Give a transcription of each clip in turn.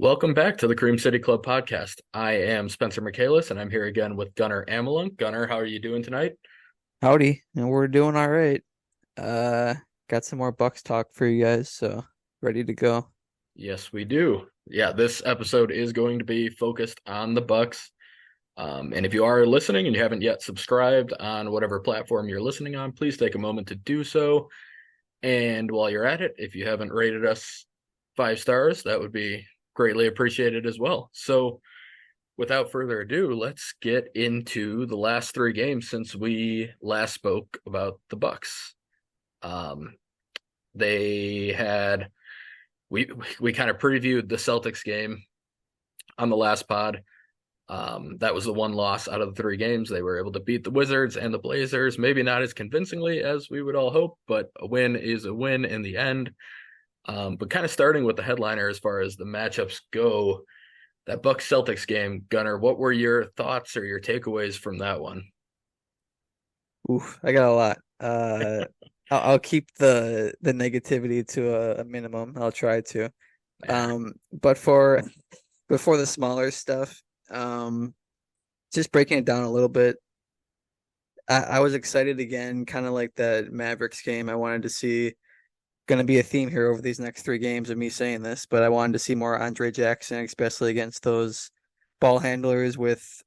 Welcome back to the Cream City Club podcast. I am Spencer Michaelis, and I'm here again with Gunnar Amelung. Gunnar, how are you doing tonight? Howdy, and we're doing all right. Uh, got some more Bucks talk for you guys, so ready to go. Yes, we do. Yeah, this episode is going to be focused on the Bucks. And if you are listening and you haven't yet subscribed on whatever platform you're listening on, please take a moment to do so. And while you're at it, if you haven't rated us 5 stars, that would be greatly appreciated as well. So, without further ado, let's get into the last three games since we last spoke about the Bucks. Um, they had we kind of previewed the Celtics game on the last pod. That was the one loss out of the three games. They were able to beat the Wizards and the Blazers, maybe not as convincingly as we would all hope, but a win is a win in the end. But kind of starting with the headliner as far as the matchups go, that Bucks Celtics game, Gunner, what were your thoughts or your takeaways from that one? Oof, I got a lot. I'll keep the negativity to a minimum. I'll try to. Yeah. But before the smaller stuff, um, just breaking it down a little bit. I was excited again, kind of like that Mavericks game. I wanted to see going to be a theme here over these next three games of me saying this, but I wanted to see more Andre Jackson, especially against those ball handlers with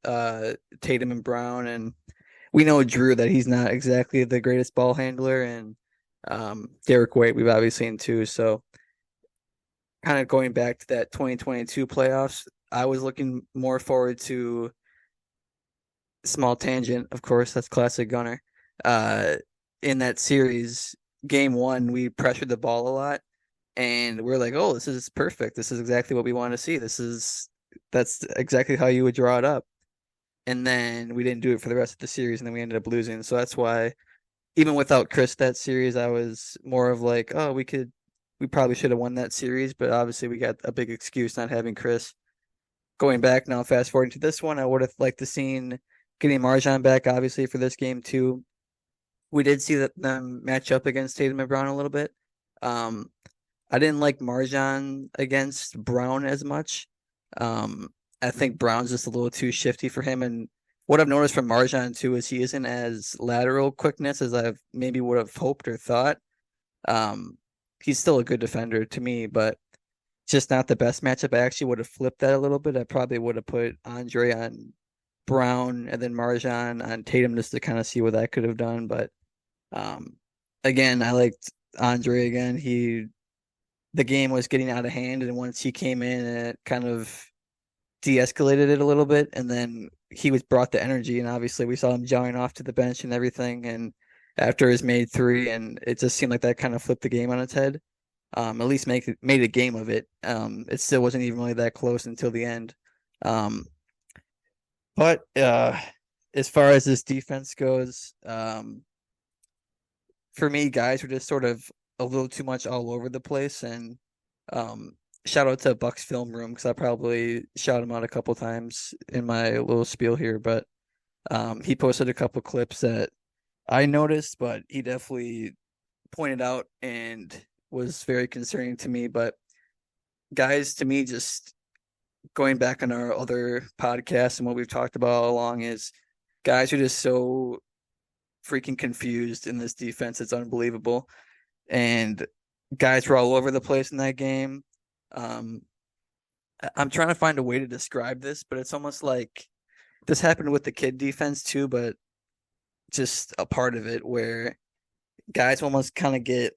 Tatum and Brown. And we know Drew that he's not exactly the greatest ball handler, and Derek White we've obviously seen too. So kind of going back to that 2022 playoffs, I was looking more forward to small tangent, of course, that's classic Gunner. In that series, game one, we pressured the ball a lot, and we're like, "Oh, this is perfect. This is exactly what we want to see. That's exactly how you would draw it up." And then we didn't do it for the rest of the series, and then we ended up losing. So that's why, even without Chris that series, I was more of like, "Oh, we probably should have won that series," but obviously we got a big excuse not having Chris. Going back now, fast forwarding to this one, I would have liked to seen getting Marjan back, obviously, for this game too. We did see them match up against Tatum and Brown a little bit. Um, I didn't like Marjan against Brown as much. Um, I think Brown's just a little too shifty for him. And what I've noticed from Marjan too is he isn't as lateral quickness as I maybe would have hoped or thought. Um, he's still a good defender to me, but just not the best matchup. I actually would have flipped that a little bit. I probably would have put Andre on Brown and then Marjan on Tatum just to kind of see what that could have done. But um, again, I liked Andre again. The game was getting out of hand, and once he came in, it kind of de-escalated it a little bit, and then he was brought the energy, and obviously we saw him jogging off to the bench and everything, and after his made three, and it just seemed like that kind of flipped the game on its head. At least made a game of it. It still wasn't even really that close until the end. Um, but as far as this defense goes, for me, guys were just sort of a little too much all over the place. And um, shout out to Buck's film room because I probably shout him out a couple times in my little spiel here. But he posted a couple clips that I noticed, but he definitely pointed out and was very concerning to me. But guys, to me, just going back on our other podcasts and what we've talked about all along is guys are just so freaking confused in this defense. It's unbelievable. And guys were all over the place in that game. Um, I'm trying to find a way to describe this, but it's almost like this happened with the kid defense too, but just a part of it where guys almost kind of get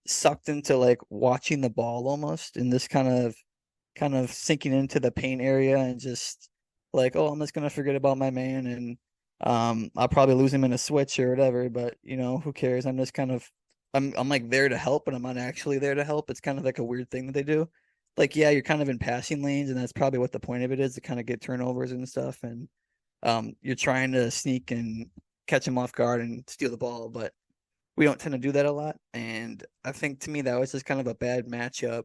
sucked into like watching the ball almost and this kind of sinking into the paint area and just like, oh, I'm just gonna forget about my man and I'll probably lose him in a switch or whatever, but who cares? I'm like there to help, but I'm not actually there to help. It's kind of like a weird thing that they do. Like, yeah, you're kind of in passing lanes, and that's probably what the point of it is to kind of get turnovers and stuff. And you're trying to sneak and catch him off guard and steal the ball, but we don't tend to do that a lot. And I think to me that was just kind of a bad matchup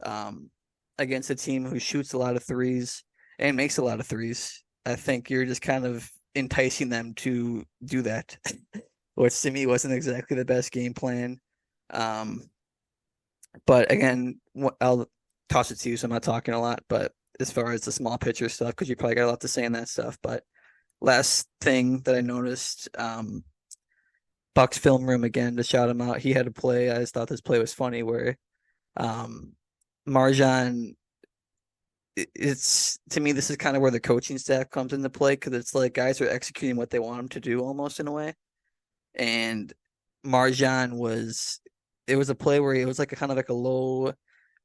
um, against a team who shoots a lot of threes and makes a lot of threes. I think you're just kind of enticing them to do that, which to me wasn't exactly the best game plan. Um, but again, I'll toss it to you, so I'm not talking a lot. But as far as the small picture stuff, because you probably got a lot to say on that stuff. But last thing that I noticed, Buck's film room again to shout him out. He had a play. I just thought this play was funny where um, Marjan. It's to me, this is kind of where the coaching staff comes into play because it's like guys are executing what they want them to do almost in a way. And Marjan was, it was a play where it was like a kind of like a low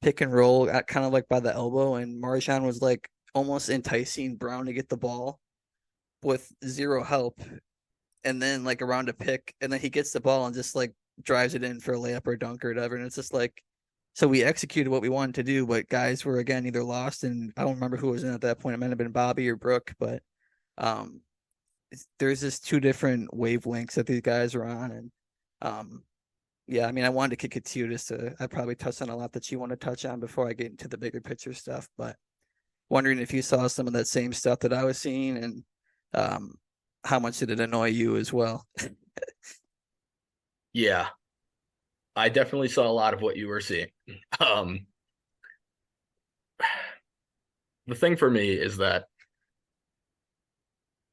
pick and roll, at kind of like by the elbow, and Marjan was like almost enticing Brown to get the ball with zero help, and then like around a pick, and then he gets the ball and just like drives it in for a layup or a dunk or whatever, and it's just like. So we executed what we wanted to do, but guys were again either lost, and I don't remember who was in at that point. It might have been Bobby or Brooke, but um, there's just two different wavelengths that these guys are on, and um, yeah, I mean, I wanted to kick it to you just to. I probably touched on a lot that you want to touch on before I get into the bigger picture stuff, but wondering if you saw some of that same stuff that I was seeing, and um, how much did it annoy you as well? Yeah, I definitely saw a lot of what you were seeing. Um, the thing for me is that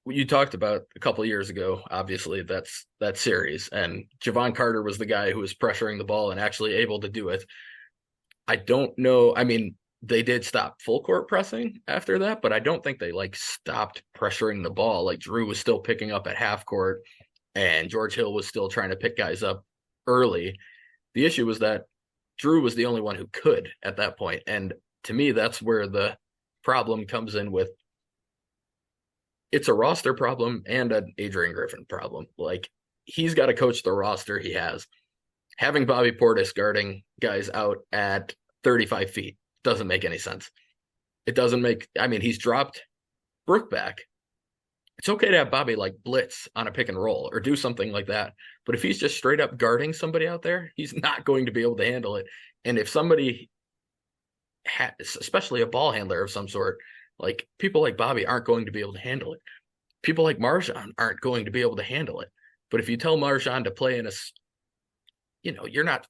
you talked about a couple of years ago, obviously that's that series, and Javon Carter was the guy who was pressuring the ball and actually able to do it. I don't know. I mean, they did stop full court pressing after that, but I don't think they like stopped pressuring the ball. Like Drew was still picking up at half court and George Hill was still trying to pick guys up early. The issue was that Drew was the only one who could at that point. And to me, that's where the problem comes in with it's a roster problem and an Adrian Griffin problem. Like he's got to coach the roster he has. Having Bobby Portis guarding guys out at 35 feet doesn't make any sense. It doesn't make, I mean, he's dropped Brook back. It's okay to have Bobby like blitz on a pick and roll or do something like that. But if he's just straight up guarding somebody out there, he's not going to be able to handle it. And if somebody, especially a ball handler of some sort, like people like Bobby aren't going to be able to handle it. People like Marjan aren't going to be able to handle it. But if you tell Marjan to play in a, you're not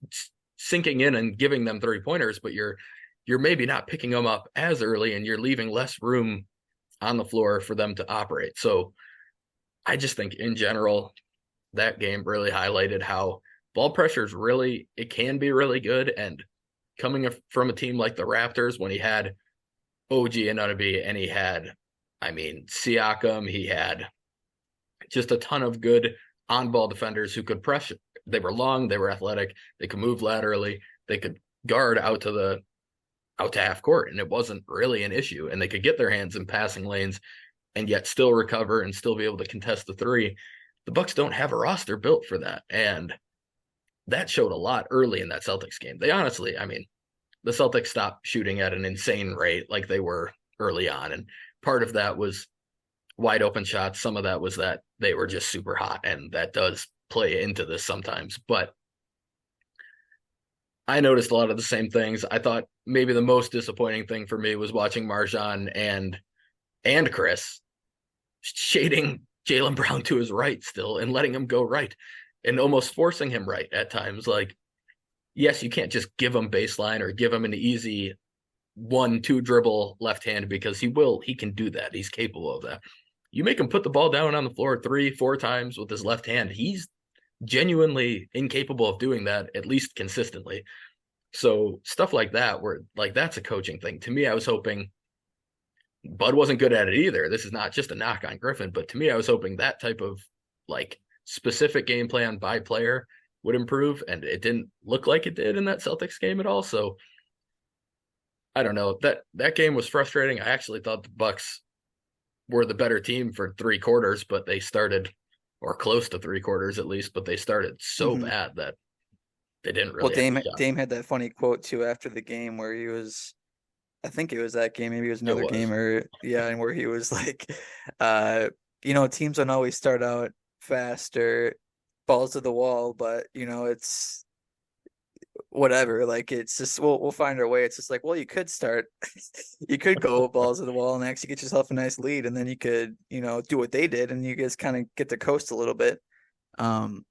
sinking in and giving them 3-pointers, but you're maybe not picking them up as early and you're leaving less room on the floor for them to operate. So I just think in general, that game really highlighted how ball pressure is really, it can be really good. And coming from a team like the Raptors, when he had OG and Anunoby and he had, I mean, Siakam, he had just a ton of good on-ball defenders who could pressure. They were long, they were athletic, they could move laterally, they could guard out to half court, and it wasn't really an issue. And they could get their hands in passing lanes and yet still recover and still be able to contest the three. The Bucks don't have a roster built for that, and that showed a lot early in that Celtics game. They honestly, I mean, the Celtics stopped shooting at an insane rate like they were early on, and part of that was wide open shots. Some of that was that they were just super hot, and that does play into this sometimes. But I noticed a lot of the same things. I thought maybe the most disappointing thing for me was watching Marjan and Chris shading Jaylen Brown to his right still and letting him go right and almost forcing him right at times. Like, yes, you can't just give him baseline or give him an easy 1-2 dribble left hand because he can do that. He's capable of that. You make him put the ball down on the floor 3-4 times with his left hand. He's genuinely incapable of doing that, at least consistently. So stuff like that, where like that's a coaching thing. To me, I was hoping Bud wasn't good at it either. This is not just a knock on Griffin, but to me, I was hoping that type of like specific game plan by player would improve, and it didn't look like it did in that Celtics game at all. So I don't know. That game was frustrating. I actually thought the Bucks were the better team for 3 quarters, but they started or close to 3 quarters at least, but they started so Mm-hmm. bad that they didn't Well, really have a shot. Dame had that funny quote too after the game where he was, I think it was that game, maybe it was It another was. game, or yeah, and where he was like, uh, teams don't always start out fast or balls to the wall, but it's whatever. Like it's just we'll find our way. It's just like, well, you could start, you could go balls to the wall and actually get yourself a nice lead, and then you could do what they did, and you guys kind of get to coast a little bit. Um,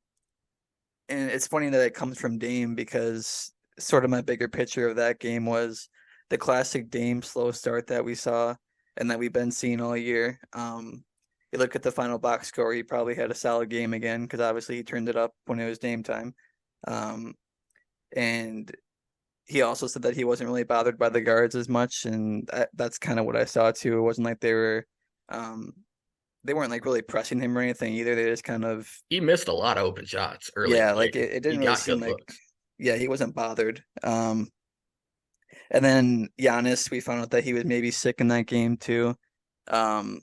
and it's funny that it comes from Dame because sort of my bigger picture of that game was the classic Dame slow start that we saw and that we've been seeing all year. You look at the final box score, he probably had a solid game again because obviously he turned it up when it was Dame time. Um, and he also said that he wasn't really bothered by the guards as much, and that's kind of what I saw too. It wasn't like um, they weren't like really pressing him or anything either. They just kind of, He missed a lot of open shots early in yeah, the like game. it He didn't really got seem good like, looks. yeah, he wasn't bothered. And then Giannis, we found out that he was maybe sick in that game too. Um,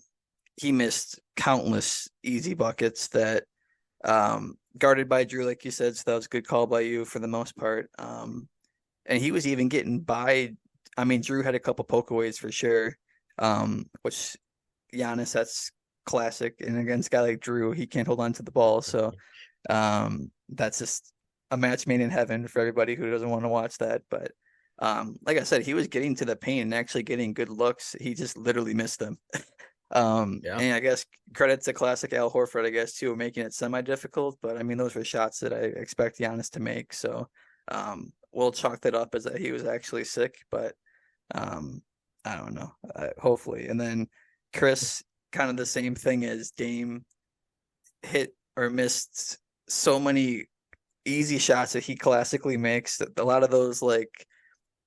he missed countless easy buckets that guarded by Drew, like you said. So that was a good call by you for the most part. And he was even getting by. I mean, Drew had a couple pokeaways for sure, which Giannis, that's classic. And against a guy like Drew, he can't hold on to the ball. So that's just a match made in heaven for everybody who doesn't want to watch that. But like I said, he was getting to the paint and actually getting good looks. He just literally missed them. Yeah. And I guess credit to classic Al Horford, I guess, too, making it semi-difficult. But I mean, those were shots that I expect Giannis to make. So we'll chalk that up as that he was actually sick. But I don't know. Hopefully. And then Chris, kind of the same thing as Dame, hit or missed so many easy shots that he classically makes. A lot of those like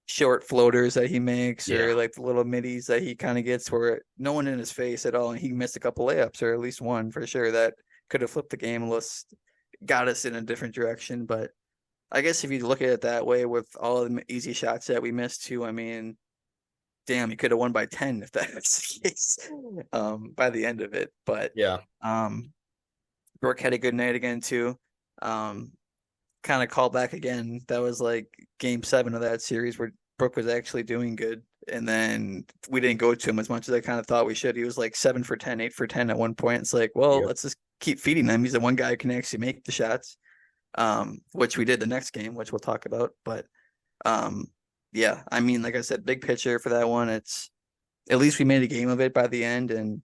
short floaters that he makes Yeah. or like the little middies that he kind of gets where no one in his face at all. And he missed a couple layups or at least one for sure that could have flipped the game, list got us in a different direction. But I guess if you look at it that way with all of the easy shots that we missed too, I mean, damn, he could have won by 10 if that was the case by the end of it. But Yeah. um, Brooke had a good night again too. Um, kind of call back again. That was like game 7 of that series where Brooke was actually doing good. And then we didn't go to him as much as I kind of thought we should. He was like 7 for 10, 8 for 10 at one point. It's like, well, Yep. let's just keep feeding him. He's the one guy who can actually make the shots, which we did the next game, which we'll talk about. But um, yeah, I mean, like I said, big picture for that one. It's at least we made a game of it by the end. And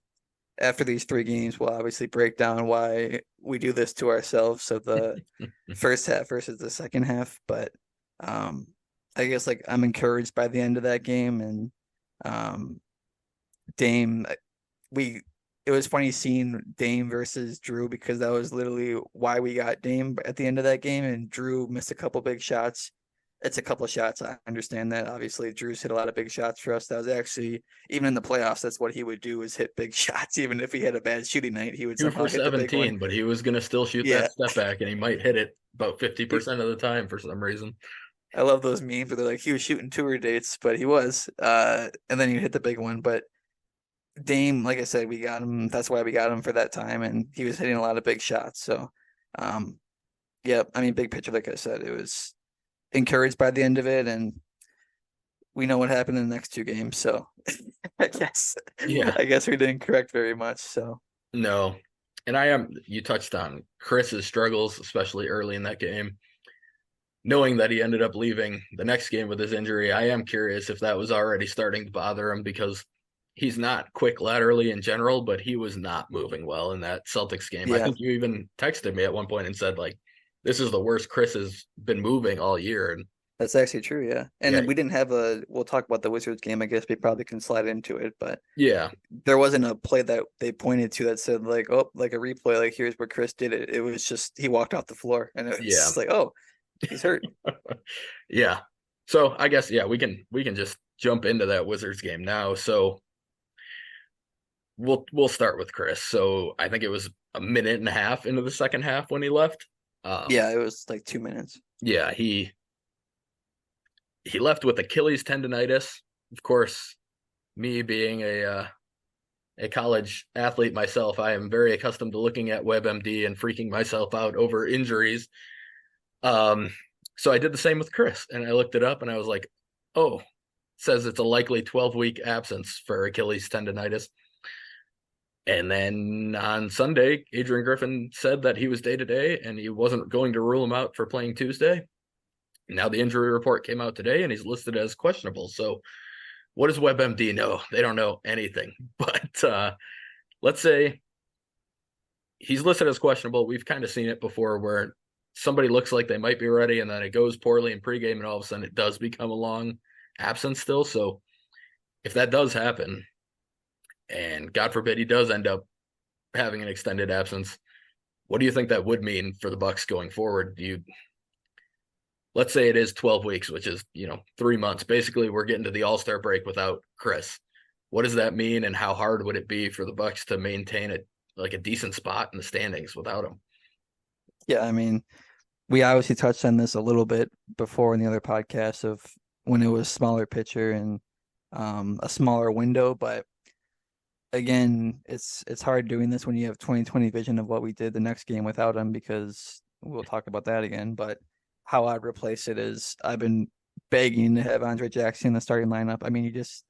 after these 3 games, we'll obviously break down why we do this to ourselves. So the first half versus the second half. But um, I guess like I'm encouraged by the end of that game and um, Dame. We it was funny seeing Dame versus Drew because that was literally why we got Dame at the end of that game. And Drew missed a couple big shots. It's a couple of shots. I understand that. Obviously, Drew's hit a lot of big shots for us. That was actually even in the playoffs. That's what he would do is hit big shots. Even if he had a bad shooting night, he would Two somehow for hit the big one. 17, but he was going to still shoot Yeah, that step back and he might hit it about he, 50% of the time for some reason. I love those memes where they're like he was shooting tour dates, but he was. And then he hit the big one. But Dame, like I said, we got him. That's why we got him for that time, and he was hitting a lot of big shots. So, um, yeah, I mean, big picture, like I said, it was encouraged by the end of it, and we know what happened in the next 2 games. So, I guess, Yeah. I guess we didn't correct very much. So, No. And you touched on Chris's struggles, especially early in that game. Knowing that he ended up leaving the next game with his injury, I am curious if that was already starting to bother him because he's not quick laterally in general, but he was not moving well in that Celtics game. I yeah, think you even texted me at one point and said, like, this is the worst Chris has been moving all year. And that's actually true. Yeah, yeah, and we didn't have a. We'll talk about the Wizards game. I guess we probably can slide into it, but yeah, there wasn't a play that they pointed to that said like, oh, like a replay, like here's where Chris did it. It was just he walked off the floor, and it yeah, was like, oh, he's hurt. yeah. So I guess yeah, we can just jump into that Wizards game now. So we'll start with Chris. So I think it was a minute and a half into the second half when he left. Yeah, it was like 2 minutes. Yeah, he left with Achilles tendonitis. Of course, me being a college athlete myself, I am very accustomed to looking at WebMD and freaking myself out over injuries. Um, so I did the same with Chris, and I looked it up, and I was like, "Oh, it says it's a likely 12-week absence for Achilles tendonitis." And then on Sunday, Adrian Griffin said that he was day to day, and he wasn't going to rule him out for playing Tuesday. Now the injury report came out today, and he's listed as questionable. So what does WebMD know? They don't know anything. But let's say he's listed as questionable. We've kind of seen it before where somebody looks like they might be ready and then it goes poorly in pregame and all of a sudden it does become a long absence still. So if that does happen, and God forbid he does end up having an extended absence, what do you think that would mean for the Bucks going forward? Do you let's say it is 12 weeks, which is, 3 months. Basically, we're getting to the All-Star break without Chris. What does that mean and how hard would it be for the Bucks to maintain it like a decent spot in the standings without him? Yeah, I mean, we obviously touched on this a little bit before in the other podcast of when it was smaller picture and a smaller window, but again, it's hard doing this when you have 2020 vision of what we did the next game without him because we'll talk about that again. But how I'd replace it is I've been begging to have Andre Jackson in the starting lineup. I mean, you just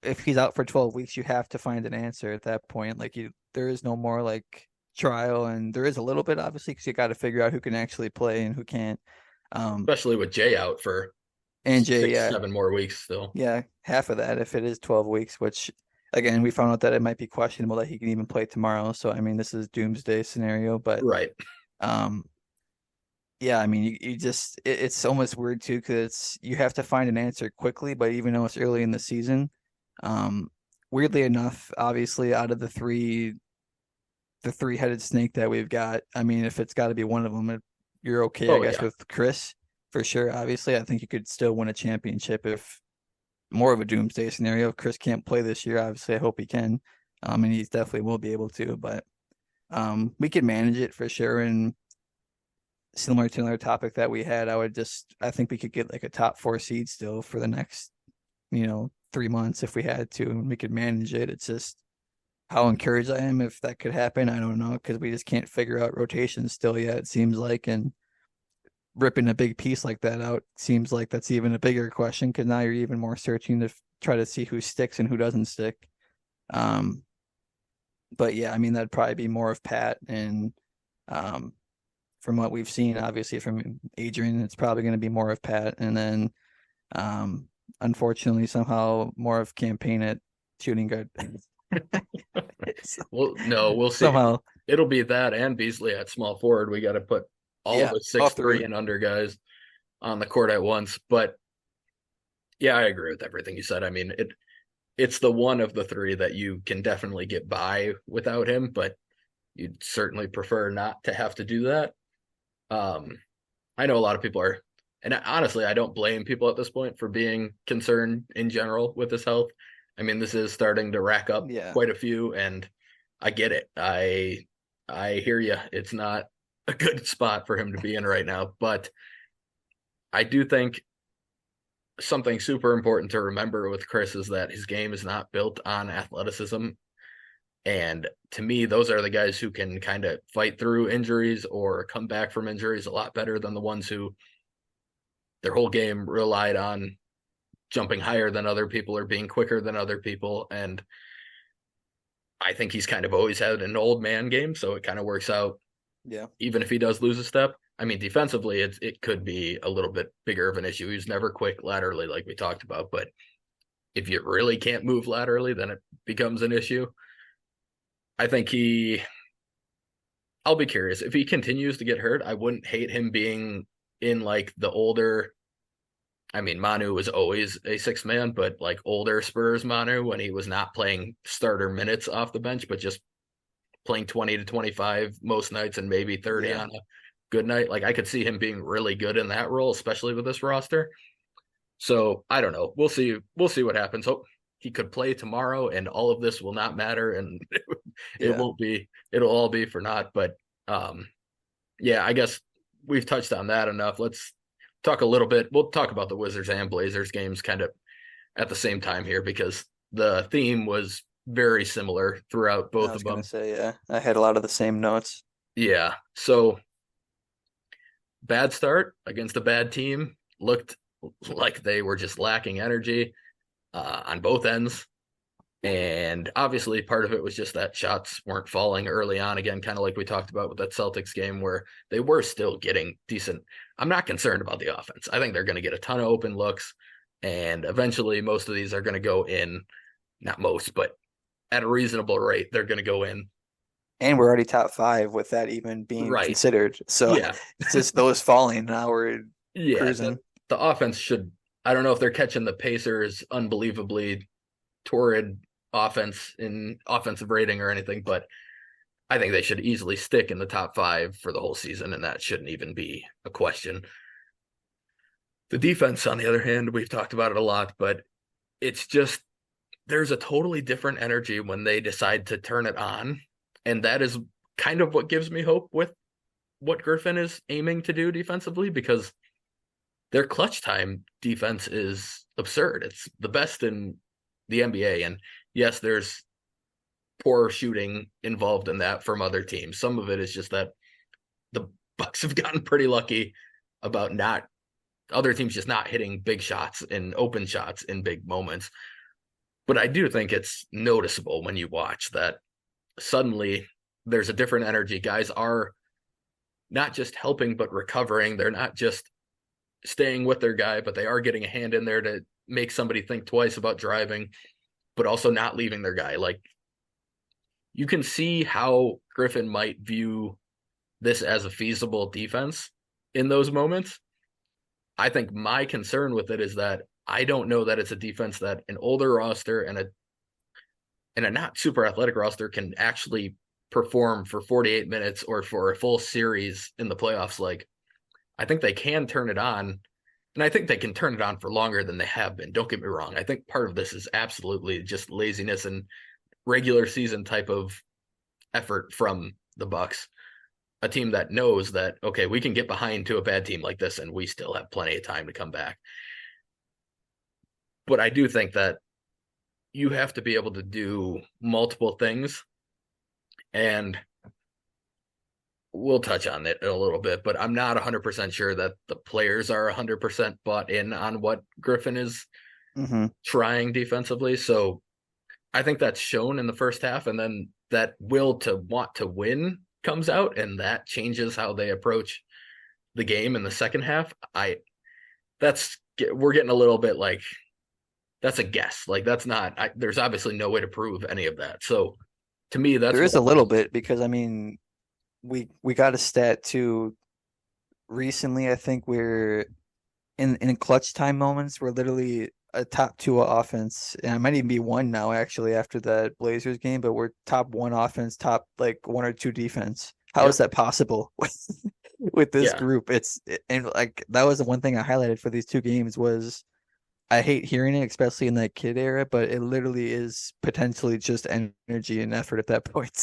if he's out for 12 weeks, you have to find an answer at that point. Like there is no more like trial, and there is a little bit obviously because you got to figure out who can actually play and who can't. Um, Especially with Jay out for and Jay, six, yeah, 7 more weeks still. yeah, half of that if it is 12 weeks, which again, we found out that it might be questionable that he can even play tomorrow. So, I mean, this is doomsday scenario, but Right. um, yeah, I mean, you just it's almost weird too because you have to find an answer quickly, but even though it's early in the season, um, weirdly enough, obviously out of the three-headed snake that we've got, I mean, if it's got to be one of them, you're okay, I Oh, guess, yeah. with Chris for sure. Obviously, I think you could still win a championship if more of a doomsday scenario. If Chris can't play this year, obviously, I hope he can. And he definitely will be able to, but we could manage it for sure. And similar to another topic that we had, I think we could get like a top four seed still for the next, 3 months if we had to, and we could manage it. It's just how encouraged I am if that could happen. I don't know because we just can't figure out rotations still yet. It seems like, and ripping a big piece like that out seems like that's even a bigger question because now you're even more searching to try to see who sticks and who doesn't stick. Um, but yeah, I mean that'd probably be more of Pat, and um, from what we've seen, obviously from Adrian, it's probably going to be more of Pat, and then um, unfortunately somehow more of campaign at shooting guard. Well, no, we'll see. Somehow, It'll be that and Beasley at small forward. We got to put all yeah, the all 6'3" three. and under guys on the court at once. But yeah, I agree with everything you said. I mean, it's the one of the three that you can definitely get by without him, but you'd certainly prefer not to have to do that. Um, I know a lot of people are, and honestly, I don't blame people at this point for being concerned in general with his health. I mean, this is starting to rack up Yeah, quite a few, and I get it. I hear you. It's not a good spot for him to be in right now, but I do think something super important to remember with Chris is that his game is not built on athleticism. And to me, those are the guys who can kind of fight through injuries or come back from injuries a lot better than the ones who their whole game relied on jumping higher than other people or being quicker than other people. And I think he's kind of always had an old man game, so it kind of works out yeah, even if he does lose a step. I mean, defensively, it could be a little bit bigger of an issue. He's never quick laterally, like we talked about, but if you really can't move laterally, then it becomes an issue. I think I'll be curious if he continues to get hurt. I wouldn't hate him being in like the older. I mean, Manu was always a six man, but like older Spurs Manu when he was not playing starter minutes off the bench, but just playing 20 to 25 most nights and maybe 30 yeah. on a good night. Like I could see him being really good in that role, especially with this roster. So I don't know. We'll see. We'll see what happens. Hope he could play tomorrow and all of this will not matter and it Yeah. won't be, it'll all be for naught. But um yeah, I guess we've touched on that enough. Let's talk a little bit. We'll talk about the Wizards and Blazers games kind of at the same time here because the theme was very similar throughout I both was of gonna them. say, yeah, I had a lot of the same notes. Yeah. So bad start against a bad team. Looked like they were just lacking energy on both ends. And obviously, part of it was just that shots weren't falling early on. Again, kind of like we talked about with that Celtics game where they were still getting decent. I'm not concerned about the offense. I think they're going to get a ton of open looks. And eventually, most of these are going to go in, not most, but at a reasonable rate, they're going to go in. And we're already top five with that even being Right. considered. So Yeah. it's just those falling. Now we're Yeah. The, cruising. the offense should, I don't know if they're catching the Pacers' unbelievably torrid offense in offensive rating or anything, but I think they should easily stick in the top five for the whole season, and that shouldn't even be a question. The defense, on the other hand, we've talked about it a lot, but it's just there's a totally different energy when they decide to turn it on. And that is kind of what gives me hope with what Griffin is aiming to do defensively, because their clutch time defense is absurd. It's the best in the NBA. And yes, there's poor shooting involved in that from other teams. Some of it is just that the Bucks have gotten pretty lucky about not other teams just not hitting big shots and open shots in big moments. But I do think it's noticeable when you watch that suddenly there's a different energy. Guys are not just helping, but recovering. They're not just staying with their guy, but they are getting a hand in there to make somebody think twice about driving, but also not leaving their guy. Like, you can see how Griffin might view this as a feasible defense in those moments. I think my concern with it is that I don't know that it's a defense that an older roster and a not super athletic roster can actually perform for 48 minutes or for a full series in the playoffs. Like, I think they can turn it on, and I think they can turn it on for longer than they have been. Don't get me wrong. I think part of this is absolutely just laziness and regular season type of effort from the Bucks, a team that knows that, okay, we can get behind to a bad team like this and we still have plenty of time to come back. But I do think that you have to be able to do multiple things, and we'll touch on it in a little bit, but I'm not 100% sure that the players are 100% bought in on what Griffin is trying defensively. So I think that's shown in the first half, and then that will to want to win comes out, and that changes how they approach the game in the second half. We're getting a little bit like, that's a guess. Like, that's not, there's obviously no way to prove any of that. So to me, that's There is what a I'm little most. bit because I mean we got a stat too recently. I think we're in clutch time moments. We're literally a top two offense, and I might even be one now actually after that Blazers game. But we're top one offense, top like one or two defense. How is Yep. that possible with this Yeah. group? And like that was the one thing I highlighted for these two games was I hate hearing it, especially in that kid era, but it literally is potentially just energy and effort at that point.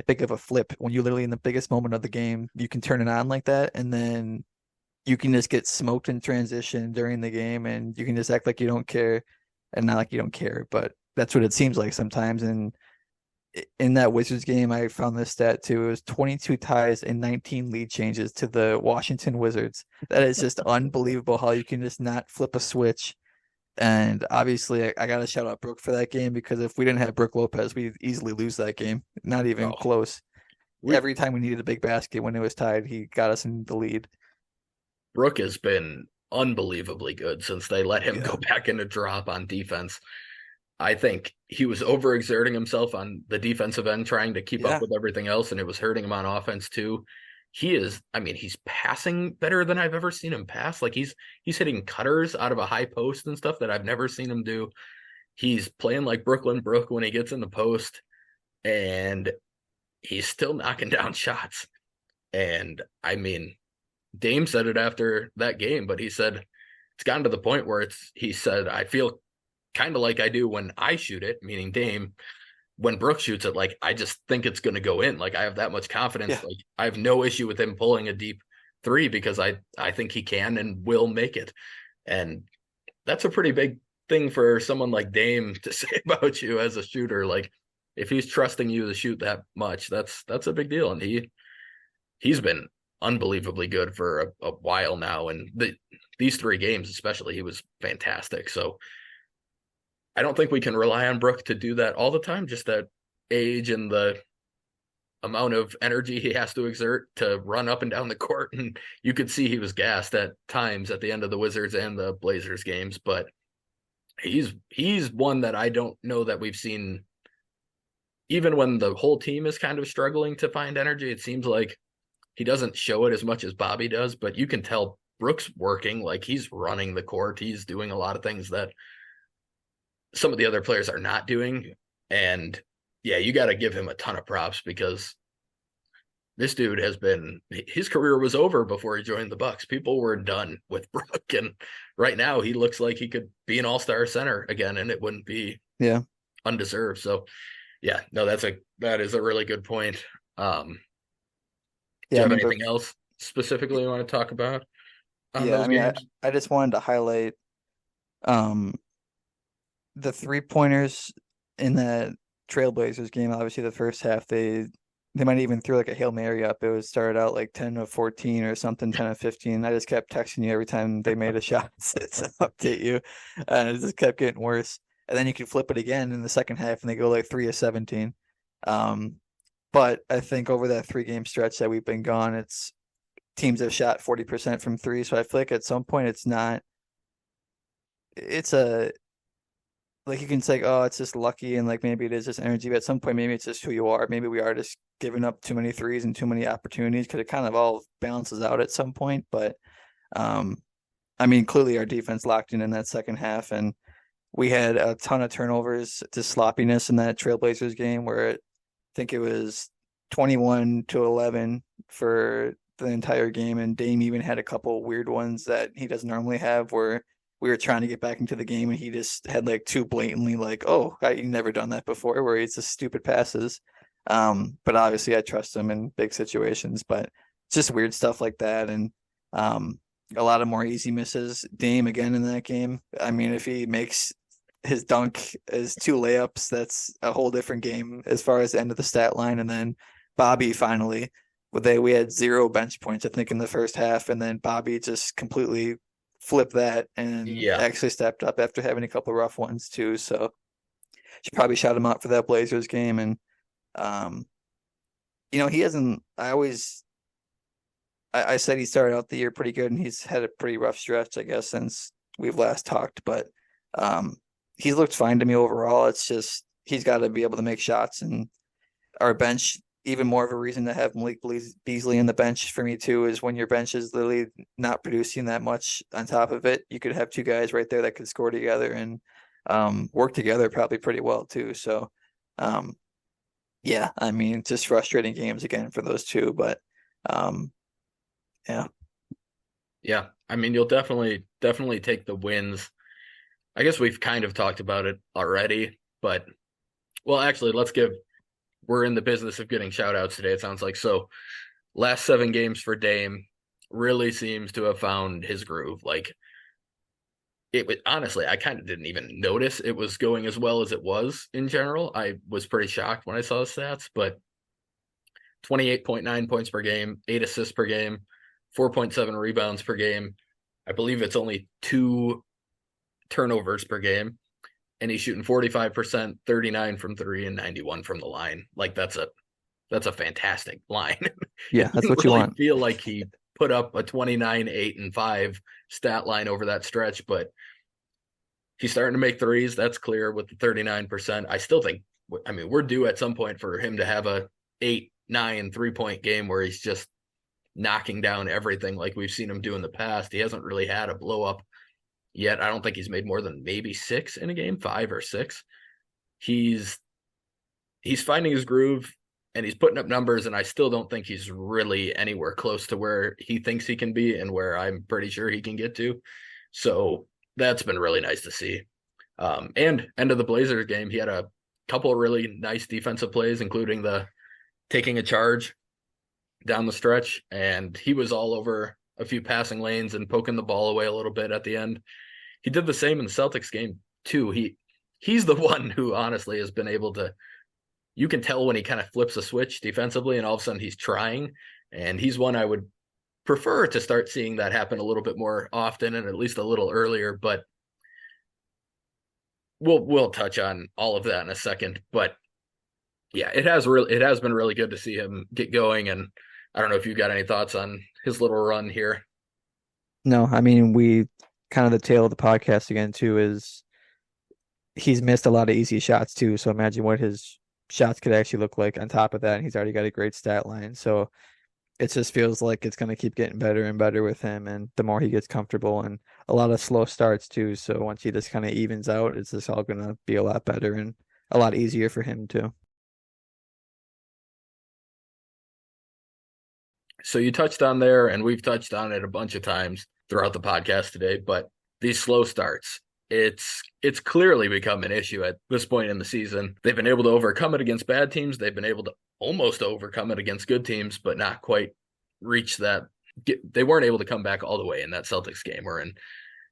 Think of a flip when you literally in the biggest moment of the game, you can turn it on like that, and then you can just get smoked in transition during the game, and you can just act like you don't care, and not like you don't care, but that's what it seems like sometimes. And in that Wizards game, I found this stat too. It was 22 ties and 19 lead changes to the Washington Wizards. That is just unbelievable how you can just not flip a switch and obviously, I got to shout out Brooke for that game because if we didn't have Brooke Lopez, we'd easily lose that game. Not even Oh, close. we Every time we needed a big basket when it was tied, he got us in the lead. Brooke has been unbelievably good since they let him go Yeah. back into drop on defense. I think he was overexerting himself on the defensive end, trying to keep up Yeah. with everything else, and it was hurting him on offense too. I mean, he's passing better than I've ever seen him pass. Like, he's hitting cutters out of a high post and stuff that I've never seen him do. He's playing like Brooklyn Brook when he gets in the post, and he's still knocking down shots. And I mean, Dame said it after that game, but he said it's gotten to the point where he said, I feel kind of like I do when I shoot it, meaning Dame. When Brooks shoots it, like, I just think it's going to go in. Like, I have that much confidence. Yeah. Like, I have no issue with him pulling a deep three because I think he can and will make it. And that's a pretty big thing for someone like Dame to say about you as a shooter. Like, if he's trusting you to shoot that much, that's a big deal. And he's been unbelievably good for a while now. And these three games, especially, he was fantastic. So I don't think we can rely on Brook to do that all the time. Just that age and the amount of energy he has to exert to run up and down the court. And you could see he was gassed at times at the end of the Wizards and the Blazers games. But he's one that I don't know that we've seen. Even when the whole team is kind of struggling to find energy, it seems like he doesn't show it as much as Bobby does, but you can tell Brooks working, like he's running the court. He's doing a lot of things that some of the other players are not doing. And yeah, you got to give him a ton of props because this dude has been his career was over before he joined the Bucks. People were done with Brook, and right now he looks like he could be an all-star center again, and it wouldn't be Yeah. undeserved. So yeah, no, that is a really good point. Do Yeah, you I have mean, anything else specifically you want to talk about on yeah, I those mean, games? I just wanted to highlight um the three pointers in that Trailblazers game. Obviously, the first half they might even threw like a Hail Mary up. It was started out like 10 to 14 or something, 10 to 15. I just kept texting you every time they made a shot to update you. And it just kept getting worse. And then you can flip it again in the second half and they go like 3 of 17. Um, but I think over that 3 game stretch that we've been gone, it's teams have shot 40% from three. So I feel like at some point it's not, it's a, like you can say, oh, it's just lucky and like maybe it is just energy, but at some point maybe it's just who you are. Maybe we are just giving up too many threes and too many opportunities because it kind of all balances out at some point. But um, I mean, clearly our defense locked in that second half, and we had a ton of turnovers to sloppiness in that Trailblazers game where I think it was 21 to 11 for the entire game, and Dame even had a couple weird ones that he doesn't normally have where we were trying to get back into the game and he just had like two blatantly like, oh, I've never done that before, where it's just stupid passes. But obviously I trust him in big situations, but it's just weird stuff like that. And um, a lot of more easy misses. Dame again in that game. I mean, if he makes his dunk as two layups, that's a whole different game as far as the end of the stat line. And then Bobby finally, we had 0 bench points, I think, in the first half, and then Bobby just completely flipped that and Yeah, actually stepped up after having a couple rough ones too. So should probably shout him out for that Blazers game. And um, he hasn't. I said he started out the year pretty good, and he's had a pretty rough stretch, I guess, since we've last talked. But um, he's looked fine to me overall. It's just he's got to be able to make shots, and our bench, even more of a reason to have Malik Beasley in the bench for me too, is when your bench is literally not producing that much on top of it, you could have two guys right there that could score together and work together probably pretty well too. So um, yeah, I mean, just frustrating games again for those two, but um, yeah. yeah. I mean, you'll definitely take the wins. I guess we've kind of talked about it already, but well, actually, we're in the business of getting shout outs today, it sounds like. So last 7 games for Dame really seems to have found his groove. Like it was honestly, I kind of didn't even notice it was going as well as it was in general. I was pretty shocked when I saw the stats, but 28.9 points per game, 8 assists per game, 4.7 rebounds per game. I believe it's only 2 turnovers per game. And he's shooting 45%, 39 from three, and 91 from the line. Like that's a fantastic line. Yeah, It that's didn't what you really want. feel like he put up a 29, 8, and 5 stat line over that stretch, but he's starting to make threes. That's clear with the 39%. I still think, I mean, we're due at some point for him to have a 8, 9 3-point game where he's just knocking down everything like we've seen him do in the past. He hasn't really had a blow up yet. I don't think he's made more than maybe 6 in a game, 5 or 6. He's finding his groove and he's putting up numbers, and I still don't think he's really anywhere close to where he thinks he can be and where I'm pretty sure he can get to. So that's been really nice to see. And end of the Blazers game, he had a couple of really nice defensive plays, including the taking a charge down the stretch, and he was all over a few passing lanes and poking the ball away a little bit at the end. He did the same in the Celtics game too. He's the one who honestly has been able to, you can tell when he kind of flips a switch defensively and all of a sudden he's trying, and he's one I would prefer to start seeing that happen a little bit more often and at least a little earlier. But we'll touch on all of that in a second. But yeah, it has been really good to see him get going. And I don't know if you've got any thoughts on his little run here. No, I mean, we kind of the tail of the podcast again too is he's missed a lot of easy shots too. So imagine what his shots could actually look like on top of that. And he's already got a great stat line. So it just feels like it's going to keep getting better and better with him, and the more he gets comfortable, and a lot of slow starts too. So once he just kind of evens out, it's just all going to be a lot better and a lot easier for him too. So you touched on there, and we've touched on it a bunch of times throughout the podcast today, but these slow starts, it's clearly become an issue at this point in the season. They've been able to overcome it against bad teams. They've been able to almost overcome it against good teams, but not quite reach that. They weren't able to come back all the way in that Celtics game or in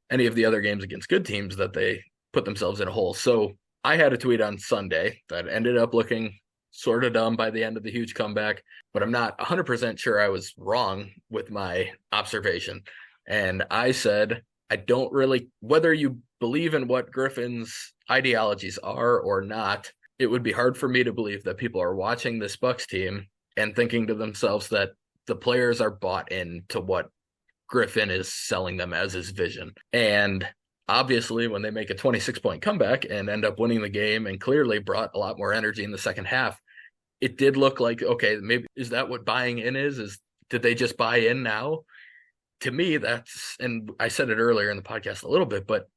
any of the other games against good teams that they put themselves in a hole. So I had a tweet on Sunday that ended up looking sort of dumb by the end of the huge comeback, but I'm not 100% sure I was wrong with my observation. And I said, I don't really, whether you believe in what Griffin's ideologies are or not, it would be hard for me to believe that people are watching this Bucks team and thinking to themselves that the players are bought into what Griffin is selling them as his vision. And obviously, when they make a 26-point comeback and end up winning the game and clearly brought a lot more energy in the second half, it did look like, okay, maybe is that what buying in is did they just buy in now? To me, that's, and I said it earlier in the podcast a little bit, but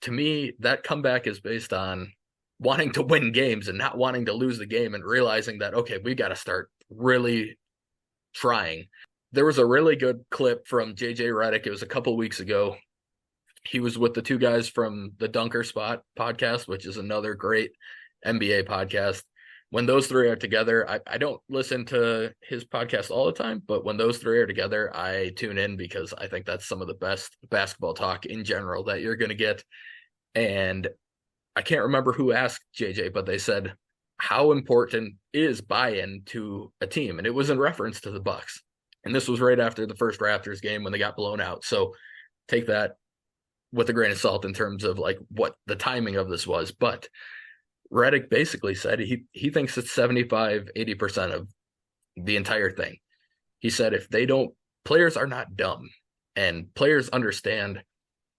to me, that comeback is based on wanting to win games and not wanting to lose the game and realizing that, okay, we got to start really trying. There was a really good clip from JJ Redick. It was a couple weeks ago. He was with the two guys from the Dunker Spot podcast, which is another great NBA podcast. When those three are together, I don't listen to his podcast all the time, but when those three are together, I tune in because I think that's some of the best basketball talk in general that you're going to get. And I can't remember who asked JJ, but they said, how important is buy-in to a team? And it was in reference to the Bucks. And this was right after the first Raptors game when they got blown out. So take that with a grain of salt in terms of like what the timing of this was. But Redick basically said he thinks it's 75-80% of the entire thing. He said if they don't, players are not dumb, and players understand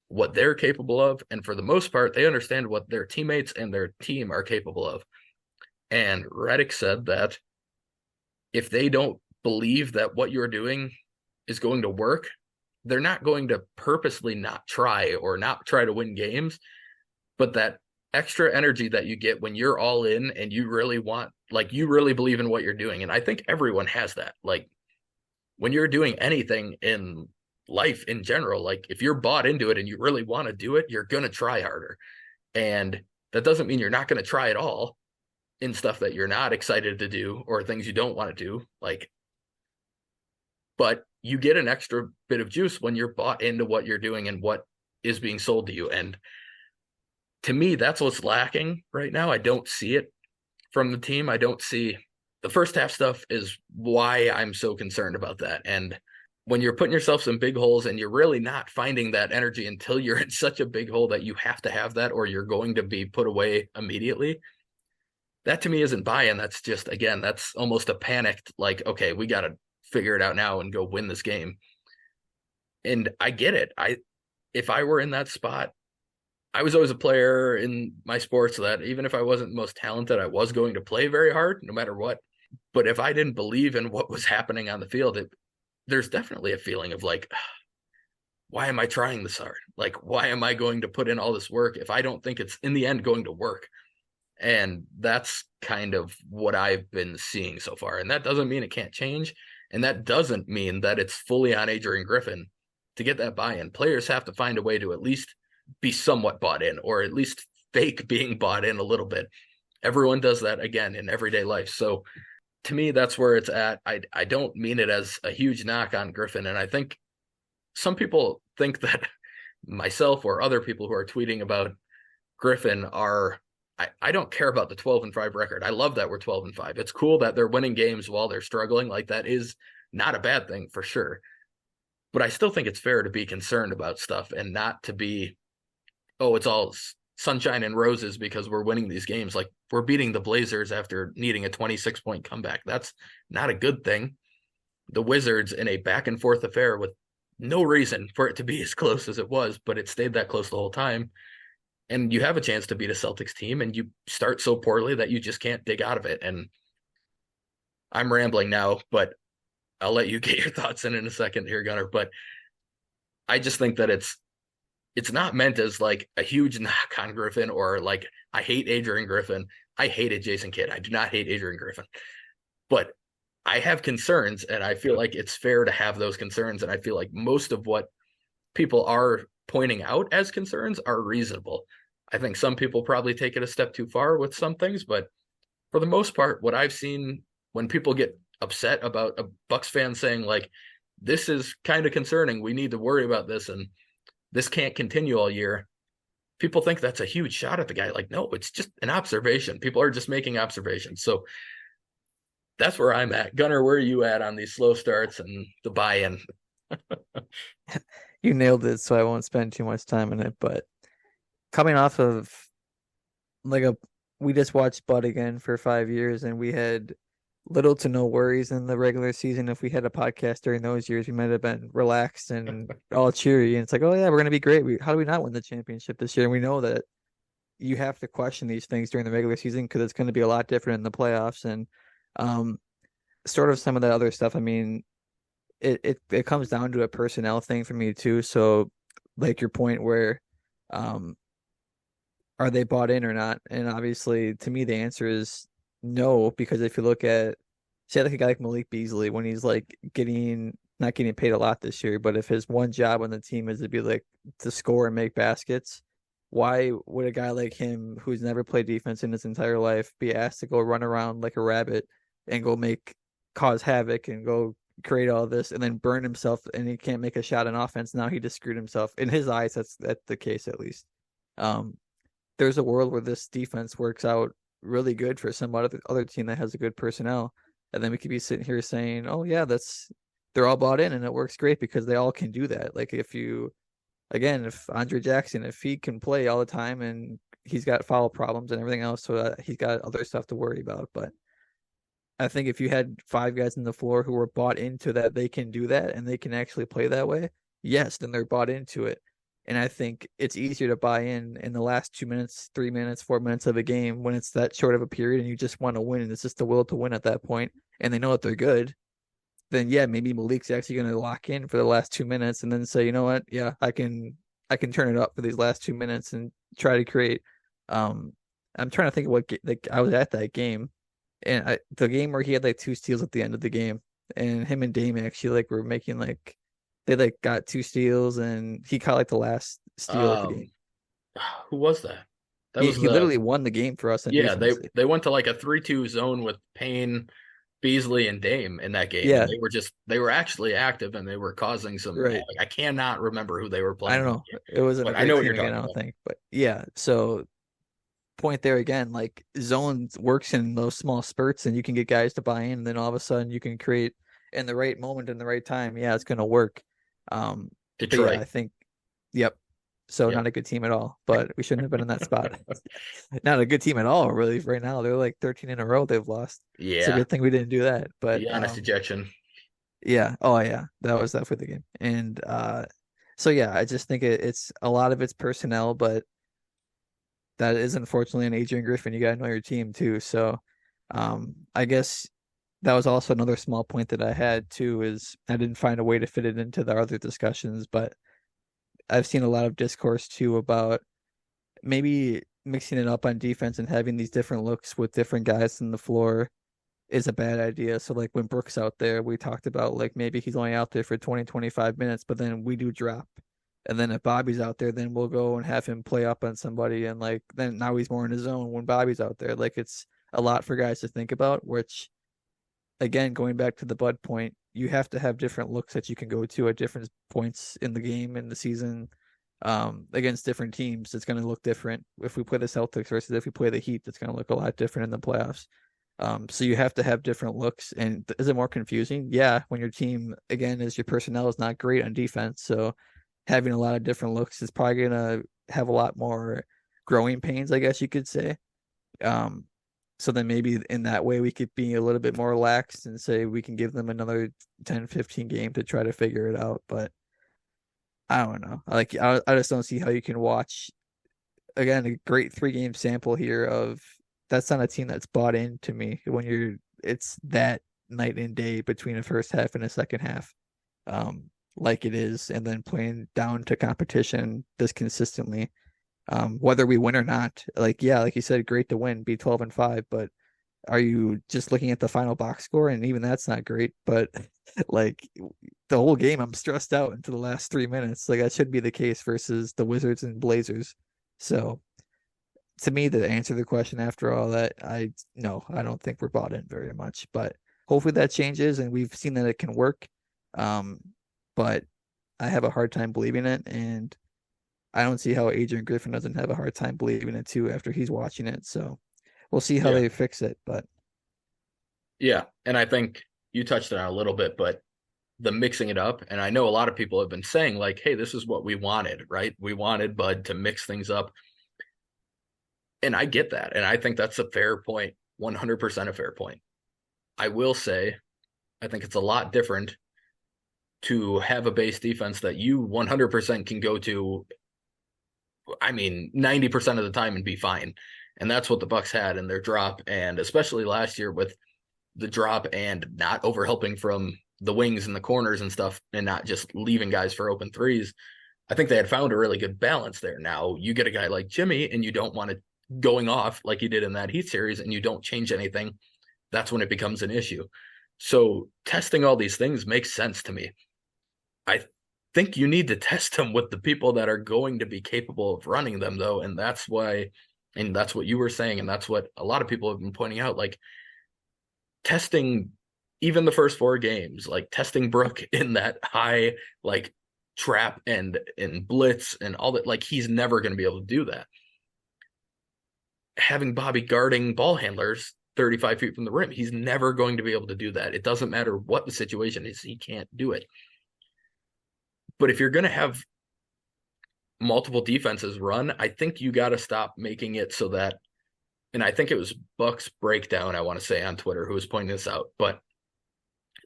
what they're capable of, and for the most part, they understand what their teammates and their team are capable of. And Redick said that if they don't believe that what you're doing is going to work, they're not going to purposely not try or not try to win games, but that extra energy that you get when you're all in and you really want, like, you really believe in what you're doing. And I think everyone has that. Like, when you're doing anything in life in general, like if you're bought into it and you really want to do it, you're going to try harder. And that doesn't mean you're not going to try at all in stuff that you're not excited to do or things you don't want to do. Like, but you get an extra bit of juice when you're bought into what you're doing and what is being sold to you. And to me, that's what's lacking right now. I don't see it from the team. I don't see the first half stuff is why I'm so concerned about that. And when you're putting yourself in big holes and you're really not finding that energy until you're in such a big hole that you have to have that or you're going to be put away immediately, that to me isn't buy-in. That's just, again, that's almost a panicked, like, okay, we got to figure it out now and go win this game. And I get it. If I were in that spot, I was always a player in my sports that even if I wasn't the most talented, I was going to play very hard no matter what. But if I didn't believe in what was happening on the field, there's definitely a feeling of like, why am I trying this hard? Like, why am I going to put in all this work if I don't think it's in the end going to work? And that's kind of what I've been seeing so far. And that doesn't mean it can't change. And that doesn't mean that it's fully on Adrian Griffin to get that buy-in. Players have to find a way to at least be somewhat bought in, or at least fake being bought in a little bit. Everyone does that, again, in everyday life. So to me, that's where it's at. I don't mean it as a huge knock on Griffin. And I think some people think that myself or other people who are tweeting about Griffin are, I don't care about the 12-5 record. I love that we're 12-5. It's cool that they're winning games while they're struggling. Like, that is not a bad thing for sure. But I still think it's fair to be concerned about stuff and not to be, oh, it's all sunshine and roses because we're winning these games. Like, we're beating the Blazers after needing a 26-point comeback. That's not a good thing. The Wizards, in a back and forth affair with no reason for it to be as close as it was, but it stayed that close the whole time. And you have a chance to beat a Celtics team, and you start so poorly that you just can't dig out of it. And I'm rambling now, but I'll let you get your thoughts in a second here, Gunner. But I just think that it's not meant as like a huge knock on Griffin or like I hate Adrian Griffin. I hated Jason Kidd. I do not hate Adrian Griffin, but I have concerns, and I feel like it's fair to have those concerns. And I feel like most of what people are pointing out as concerns are reasonable. I think some people probably take it a step too far with some things, but for the most part, what I've seen when people get upset about a Bucks fan saying like, "This is kind of concerning. We need to worry about this," and this can't continue all year. People think that's a huge shot at the guy. Like, no, it's just an observation. People are just making observations. So that's where I'm at. Gunner, where are you at on these slow starts and the buy-in? You nailed it, so I won't spend too much time in it. But coming off of like a, we just watched Bud again for 5 years, and we had little to no worries in the regular season. If we had a podcast during those years, we might have been relaxed and all cheery. And it's like, oh yeah, we're gonna be great. How do we not win the championship this year? And we know that you have to question these things during the regular season because it's going to be a lot different in the playoffs and um, sort of some of the other stuff. I mean, it comes down to a personnel thing for me too. So, like your point where, um, are they bought in or not? And obviously, to me, the answer is no, because if you look at, say, like a guy like Malik Beasley, when he's like getting not getting paid a lot this year, but if his one job on the team is to be like to score and make baskets, why would a guy like him, who's never played defense in his entire life, be asked to go run around like a rabbit and go cause havoc and go create all this and then burn himself and he can't make a shot on offense? Now he just screwed himself. In his eyes, that's the case at least. Um, there's a world where this defense works out really good for some other team that has a good personnel, and then we could be sitting here saying, "Oh yeah, that's they're all bought in and it works great because they all can do that." Like if you again, if Andre Jackson, if he can play all the time and he's got foul problems and everything else, so he's got other stuff to worry about. But I think if you had five guys in the floor who were bought into that they can do that and they can actually play that way, yes, then they're bought into it. And I think it's easier to buy in the last 2 minutes, 3 minutes, 4 minutes of a game when it's that short of a period and you just want to win and it's just the will to win at that point and they know that they're good. Then yeah, maybe Malik's actually going to lock in for the last 2 minutes and then say, you know what, yeah, I can turn it up for these last 2 minutes and try to create. Um, I'm trying to think of like I was at that game and the game where he had like two steals at the end of the game, and him and Dame actually like were making like they like got two steals, and he caught like the last steal of the game. Um, who was that? That He was he literally won the game for us on yeah, defense. they went to like a 3-2 zone with Payne, Beasley, and Dame in that game, and Yeah, they were actually active and they were causing some right. havoc. I cannot remember who they were I playing don't in know. that game, It wasn't a but I great know what team you're again, I talking don't about. think. But yeah, so point there again, like zone works in those small spurts and you can get guys to buy in, and then all of a sudden you can create in the right moment in the right time. Yeah, it's gonna work. Um, but yeah, Detroit. I think yep. So Yep. not a good team at all, but we shouldn't have been in that spot. Not a good team at all, really, right now. They're like 13 in a row they've lost. It's a Yeah. good thing we didn't do that. But The honest ejection. yeah, oh yeah, that was definitely the game. And so yeah, I just think it's a lot of it's personnel, but that is unfortunately an Adrian Griffin. You gotta know your team too. So I guess that was also another small point that I had too, is I didn't find a way to fit it into the other discussions, but I've seen a lot of discourse too about maybe mixing it up on defense and having these different looks with different guys on the floor is a bad idea. So like when Brooks out there, we talked about like maybe he's only out there for 20, 25 minutes, but then we do drop. And then if Bobby's out there, then we'll go and have him play up on somebody. And like then now he's more in his zone when Bobby's out there. Like it's a lot for guys to think about, which again, going back to the Bud point, you have to have different looks that you can go to at different points in the game in the season. Against different teams, it's going to look different. If we play the Celtics versus if we play the Heat, it's going to look a lot different in the playoffs. So you have to have different looks. And is it more confusing? Yeah, when your team again is your personnel is not great on defense, so having a lot of different looks is probably gonna have a lot more growing pains, I guess you could say. Um, so then maybe in that way we could be a little bit more relaxed and say we can give them another 10, 15 game to try to figure it out. But I don't know. Like I just don't see how you can watch again a great 3 game sample here of that's not a team that's bought into me when you're it's that night and day between a first half and a second half, like it is, and then playing down to competition this consistently, whether we win or not. Like, yeah, like you said, great to win, be 12-5, but are you just looking at the final box score? And even that's not great. But like the whole game, I'm stressed out into the last 3 minutes. Like that should be the case versus the Wizards and Blazers. So to me, to answer the question after all that, I no, I don't think we're bought in very much. But hopefully that changes, and we've seen that it can work. Um, but I have a hard time believing it, and I don't see how Adrian Griffin doesn't have a hard time believing it too after he's watching it. So we'll see how Yeah. they fix it. But Yeah. And I think you touched on it a little bit, but the mixing it up. And I know a lot of people have been saying, like, hey, this is what we wanted, right? We wanted Bud to mix things up. And I get that. And I think that's a fair point, 100% a fair point. I will say, I think it's a lot different to have a base defense that you 100% can go to, I mean, 90% of the time and be fine. And that's what the Bucks had in their drop. And especially last year with the drop and not overhelping from the wings and the corners and stuff and not just leaving guys for open threes. I think they had found a really good balance there. Now you get a guy like Jimmy and you don't want it going off like you did in that Heat series and you don't change anything. That's when it becomes an issue. So testing all these things makes sense to me. I think you need to test them with the people that are going to be capable of running them, though. And that's why, and that's what you were saying. And that's what a lot of people have been pointing out. Like testing even the first 4 games, like testing Brook in that high, like trap and blitz and all that. Like he's never going to be able to do that. Having Bobby guarding ball handlers 35 feet from the rim, he's never going to be able to do that. It doesn't matter what the situation is, he can't do it. But if you're going to have multiple defenses run, I think you got to stop making it so that, and I think it was Bucks Breakdown, I want to say on Twitter, who was pointing this out, but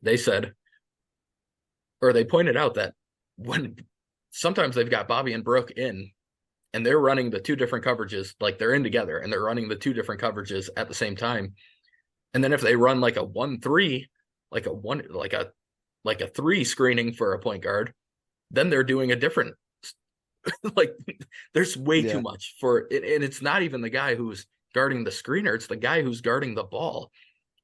they said, or they pointed out that when sometimes they've got Bobby and Brook in and they're running the 2 different coverages, like they're in together and they're running the 2 different coverages at the same time. And then if they run like a 1-3, like a 3 screening for a point guard, then they're doing a different like there's way too yeah, much for it. And it's not even the guy who's guarding the screener, it's the guy who's guarding the ball,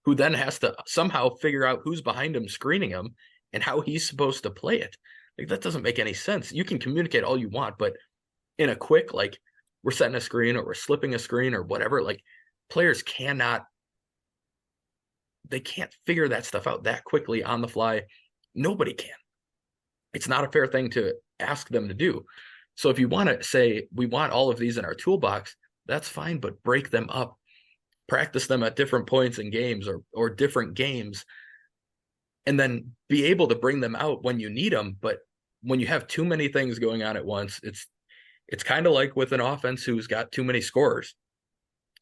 who then has to somehow figure out who's behind him screening him and how he's supposed to play it. Like that doesn't make any sense. You can communicate all you want, but in a quick, like we're setting a screen or we're slipping a screen or whatever, like players cannot, they can't figure that stuff out that quickly on the fly. Nobody can. It's not a fair thing to ask them to do. So if you want to say we want all of these in our toolbox, that's fine, but break them up. Practice them at different points in games or different games, and then be able to bring them out when you need them. But when you have too many things going on at once, it's kind of like with an offense who's got too many scorers.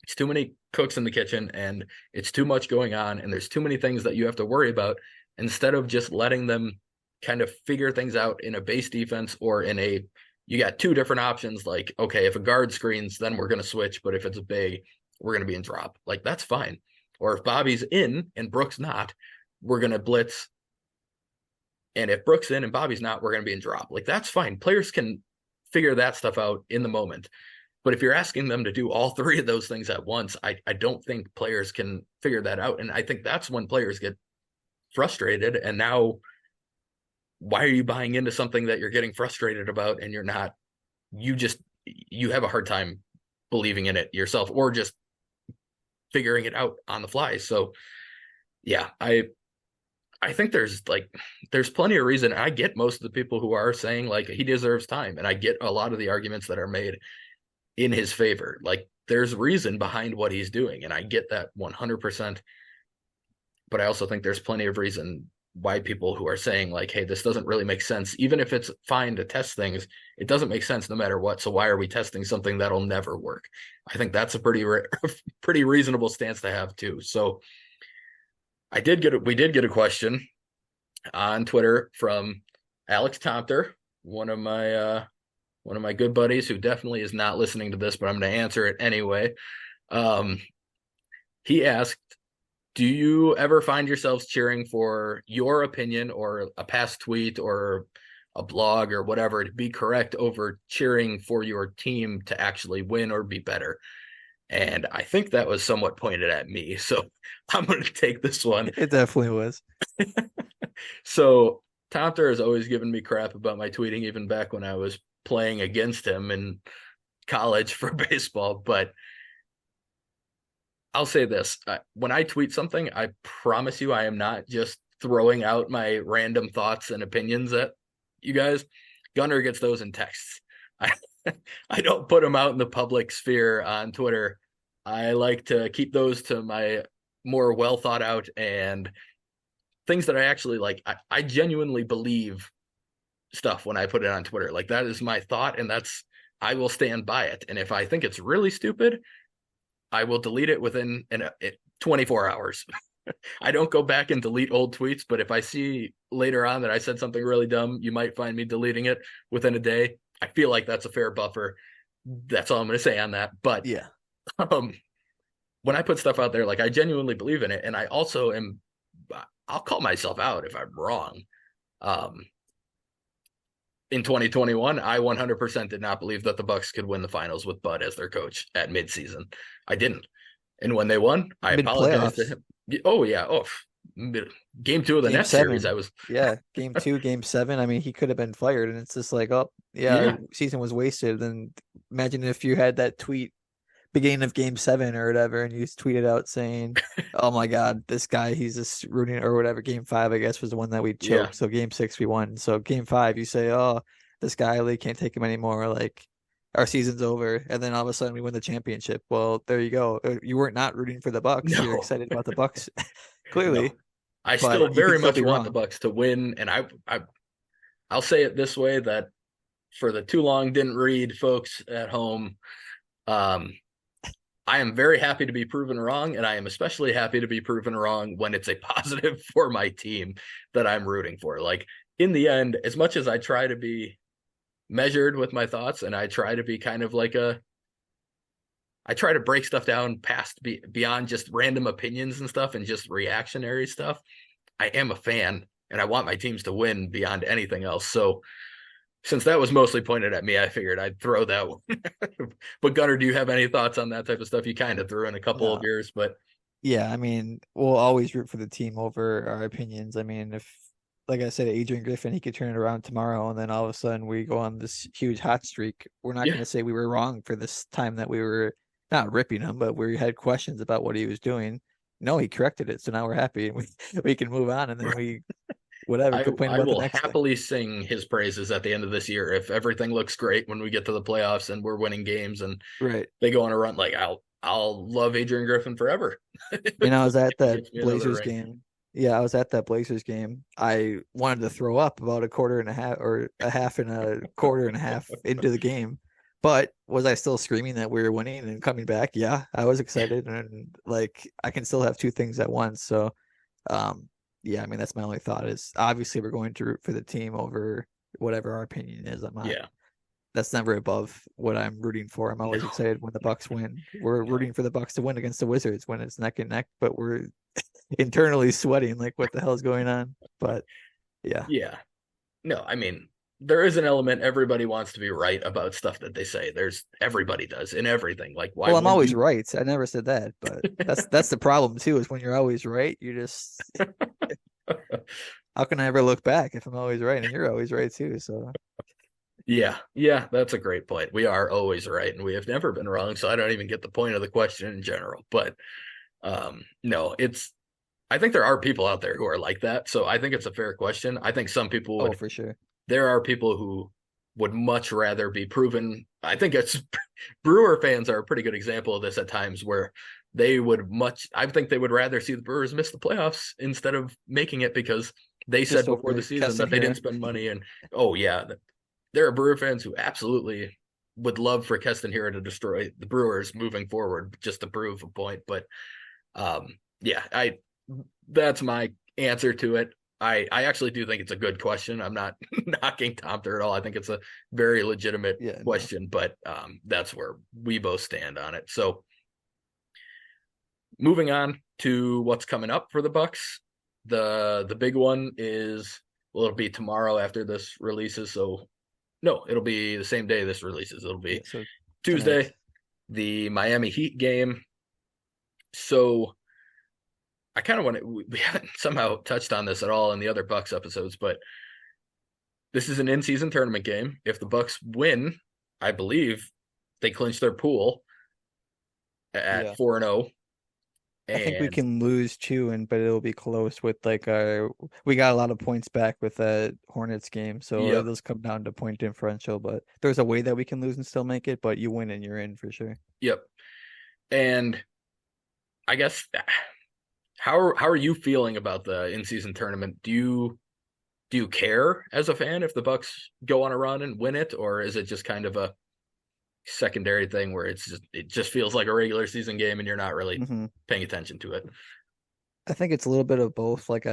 It's too many cooks in the kitchen and it's too much going on and there's too many things that you have to worry about instead of just letting them kind of figure things out in a base defense or in a, you got 2 different options. Like, okay, if a guard screens, then we're going to switch. But if it's a big, we're going to be in drop. Like that's fine. Or if Bobby's in and Brooks not, we're going to blitz. And if Brooks in and Bobby's not, we're going to be in drop. Like that's fine. Players can figure that stuff out in the moment. But if you're asking them to do all 3 of those things at once, I don't think players can figure that out. And I think that's when players get frustrated. And now, why are you buying into something that you're getting frustrated about and you're not, you have a hard time believing in it yourself or just figuring it out on the fly. So yeah, I think there's plenty of reason. I get most of the people who are saying like he deserves time. And I get a lot of the arguments that are made in his favor. Like there's reason behind what he's doing. And I get that 100%. But I also think there's plenty of reason why people who are saying like, hey, this doesn't really make sense. Even if it's fine to test things, it doesn't make sense no matter what. So why are we testing something that'll never work? I think that's a pretty reasonable stance to have too. So we did get a question on Twitter from Alex Tomter, one of my good buddies who definitely is not listening to this, but I'm going to answer it anyway. He asked, Do you ever find yourselves cheering for your opinion or a past tweet or a blog or whatever to be correct over cheering for your team to actually win or be better? And I think that was somewhat pointed at me. So I'm going to take this one. It definitely was. So Tomter has always given me crap about my tweeting, even back when I was playing against him in college for baseball. But I'll say this: when I tweet something, I promise you, I am not just throwing out my random thoughts and opinions at you guys. Gunner gets those in texts. I I don't put them out in the public sphere on Twitter. I like to keep those to my more well thought out and things that I actually like. I genuinely believe stuff when I put it on Twitter. Like that is my thought, and that's I will stand by it. And if I think it's really stupid, I will delete it within 24 hours. I don't go back and delete old tweets, but if I see later on that I said something really dumb, you might find me deleting it within a day. I feel like that's a fair buffer. That's all I'm going to say on that. But Yeah. um, when I put stuff out there, like I genuinely believe in it, and I also am. I'll call myself out if I'm wrong. Um, in 2021, I 100% did not believe that the Bucks could win the finals with Bud as their coach at midseason. I didn't. And when they won, I Mid apologized to playoffs. him. Oh yeah. Oh, game 2 of the Game Nets series. I seven. was Yeah. Game two, game seven. I mean, he could have been fired. And it's just like, oh, yeah, yeah, season was wasted. And imagine if you had that tweet beginning of game seven or whatever, and you just tweeted out saying, oh my God, this guy, he's just rooting or whatever. Game five, I guess, was the one that we yeah, choked. So game six, we won. So game five, you say, oh, this guy, Lee can't take him anymore. Like, our season's over. And then all of a sudden we win the championship. Well, there you go. You weren't not rooting for the Bucks. You're no, excited about the Bucks, no. clearly, I but still you can very still much be want the wrong. Bucks to win, and I'll say it this way: that for the too long didn't read folks at home, um, I am very happy to be proven wrong, and I am especially happy to be proven wrong when it's a positive for my team that I'm rooting for. Like in the end, as much as I try to be measured with my thoughts and I try to be kind of like I try to break stuff down beyond just random opinions and stuff and just reactionary stuff. I am a fan and I want my teams to win beyond anything else. So since that was mostly pointed at me, I figured I'd throw that one. But Gunnar, do you have any thoughts on that type of stuff? You kind of threw in a couple of No. yours, but Yeah, I mean, we'll always root for the team over our opinions. I mean, if, like I said, Adrian Griffin, he could turn it around tomorrow, and then all of a sudden we go on this huge hot streak. We're not yeah, going to say we were wrong for this time that we were not ripping him, but we had questions about what he was doing. No, he corrected it, so now we're happy and we can move on, and then we whatever complain I about the will next thing. happily sing his praises at the end of this year if everything looks great when we get to the playoffs and we're winning games and Right. they go on a run. Like I'll love Adrian Griffin forever. And I was at If he that gets me another Blazers ring. game. Yeah, I was at that Blazers game. I wanted to throw up about a quarter and a half or a half and a quarter and a half into the game. But was I still screaming that we were winning and coming back? Yeah, I was Yeah, excited and like I can still have two things at once. So um yeah, I mean that's my only thought is obviously we're going to root for the team over whatever our opinion is. I'm not yeah, That's never above what I'm rooting for. I'm always no, excited when the Bucks win. We're no, rooting for the Bucks to win against the Wizards when it's neck and neck, but we're internally sweating like what the hell's going on. But yeah. yeah, no. I mean, there is an element everybody wants to be right about stuff that they say. There's everybody does in everything. Like, why Well, I'm wouldn't always you? right. I never said that, but that's the problem too, is when you're always right, you just how can I ever look back if I'm always right and you're always right too? So Yeah, yeah, that's a great point. We are always right, and we have never been wrong. So I don't even get the point of the question in general. But no, it's. I think there are people out there who are like that. So I think it's a fair question. I think some people oh would. for sure. There are people who would much rather be proven. I think it's Brewer fans are a pretty good example of this at times where they would much. I think they would rather see the Brewers miss the playoffs instead of making it because they said Just before the over season Keston that they didn't here. spend money and oh yeah, there are Brewer fans who absolutely would love for Keston Hiura to destroy the Brewers moving forward just to prove a point. But yeah, I that's my answer to it. I actually do think it's a good question. I'm not knocking Tomter at all. I think it's a very legitimate Yeah, no. question, but that's where we both stand on it. So moving on to what's coming up for the Bucks. The big one is, well, it'll be tomorrow after this releases. So no, it'll be the same day this releases. It'll Yeah, be so Tuesday, tonight. the Miami Heat game. So I kind of want to, we haven't somehow touched on this at all in the other Bucks episodes, but this is an in-season tournament game. If the Bucks win, I believe they clinch their pool at Yeah. 4-0. I think we And can lose too, and but it'll be close with like our we got a lot of points back with that Hornets game, so yep, it'll just come down to point differential. But there's a way that we can lose and still make it, but you win and you're in for sure. yep. And I guess how are you feeling about the in-season tournament? Do you care as a fan if the Bucks go on a run and win it, or is it just kind of a secondary thing where it just feels like a regular season game and you're not really Hmm. paying attention to it? I think it's a little bit of both. Like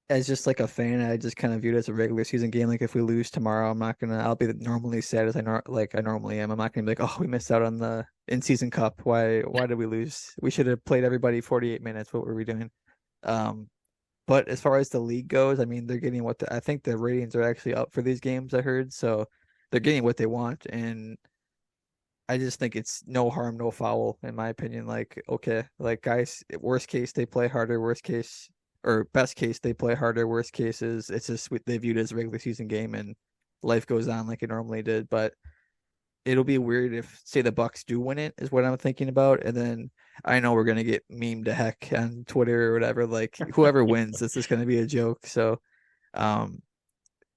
as just like a fan, I just kind of view it as a regular season game. Like if we lose tomorrow, I'll be normally sad as I normally am. I'm not gonna be like, oh, we missed out on the in-season cup. Why did we lose? We should have played everybody 48 minutes. What were we doing? Um, but as far as the league goes, I mean, they're getting I think the ratings are actually up for these games, I heard. So they're getting what they want, and I just think it's no harm, no foul, in my opinion. Like, okay, like guys, worst case they play harder, worst case or best case they play harder, worst case is it's just they view it as a regular season game and life goes on like it normally did. But it'll be weird if say the Bucks do win it, is what I'm thinking about, and then I know we're gonna get memed to heck on Twitter or whatever. Like whoever wins, this is gonna be a joke. So, um,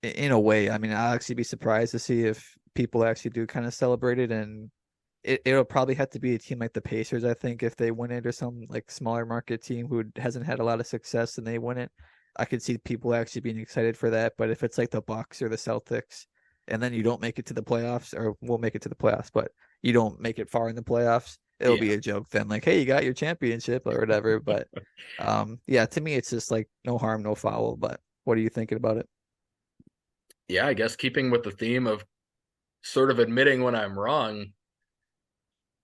in a way, I mean, I'll actually be surprised to see if people actually do kind of celebrate it and it'll probably have to be a team like the Pacers, I think, if they win it, or some like smaller market team who hasn't had a lot of success and they win it. I could see people actually being excited for that. But if it's like the Bucks or the Celtics, and then you don't make it to the playoffs, or we'll make it to the playoffs, but you don't make it far in the playoffs, it'll Yeah. be a joke then, like, hey, you got your championship or whatever. But yeah, to me, it's just like no harm, no foul. But what are you thinking about it? Yeah, I guess keeping with the theme of sort of admitting when I'm wrong,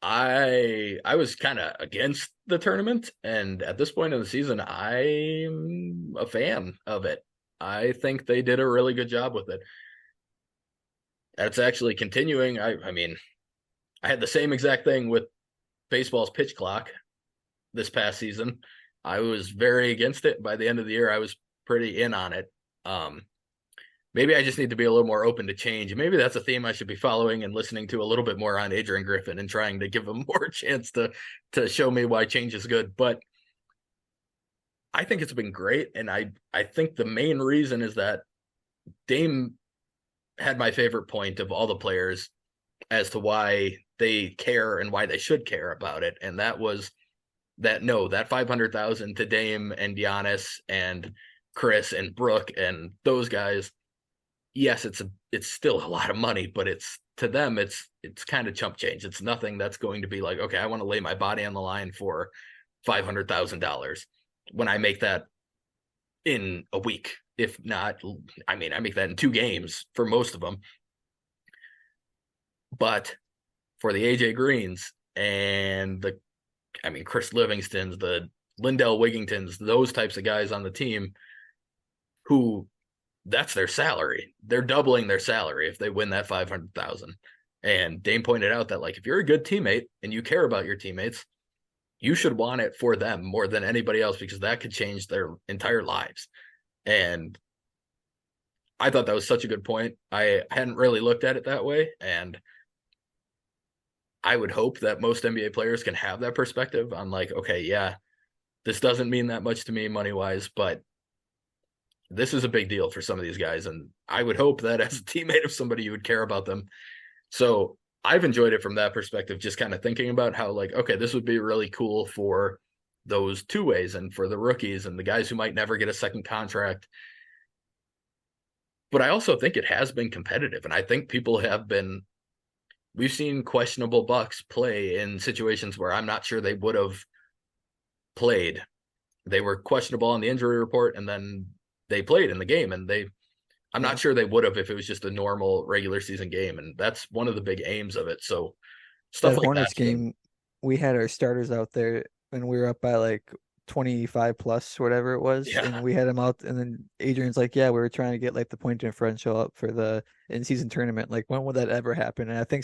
I was kind of against the tournament, and at this point in the season, I'm a fan of it. I think they did a really good job with it. That's actually continuing. I mean, I had the same exact thing with baseball's pitch clock this past season. I was very against it. By the end of the year, I was pretty in on it. Um, Maybe I just need to be a little more open to change. Maybe that's a theme I should be following and listening to a little bit more on Adrian Griffin and trying to give him more chance to show me why change is good. But I think it's been great, and I think the main reason is that Dame had my favorite point of all the players as to why they care and why they should care about it, and that was that no, that 500,000 to Dame and Giannis and Chris and Brooke and those guys, yes, it's still a lot of money, but it's to them it's kind of chump change. It's nothing that's going to be like, okay, I want to lay my body on the line for $500,000 when I make that in a week. If not, I mean, I make that in 2 games for most of them. But for the AJ Greens and I mean, Chris Livingston's, the Lindell Wigingtons, those types of guys on the team who that's their salary. They're doubling their salary if they win that 500,000. And Dame pointed out that like if you're a good teammate and you care about your teammates, you should want it for them more than anybody else because that could change their entire lives. And I thought that was such a good point. I hadn't really looked at it that way, and I would hope that most NBA players can have that perspective on like, okay, yeah, this doesn't mean that much to me money wise, but this is a big deal for some of these guys. And I would hope that as a teammate of somebody, you would care about them. So I've enjoyed it from that perspective, just kind of thinking about how, like, okay, this would be really cool for those two ways and for the rookies and the guys who might never get a second contract. But I also think it has been competitive. And I think people have been, we've seen questionable Bucks play in situations where I'm not sure they would have played. They were questionable on the injury report and then they played in the game and I'm Yeah, not sure they would have if it was just a normal regular season game. And that's one of the big aims of it. So stuff that like Hornets that's good. game. we had our starters out there and we were up by like 25 plus, whatever it was, Yeah, and we had them out. And then Adrian's like, "Yeah, we were trying to get like the point differential up for the in-season tournament. Like, when would that ever happen?" And I think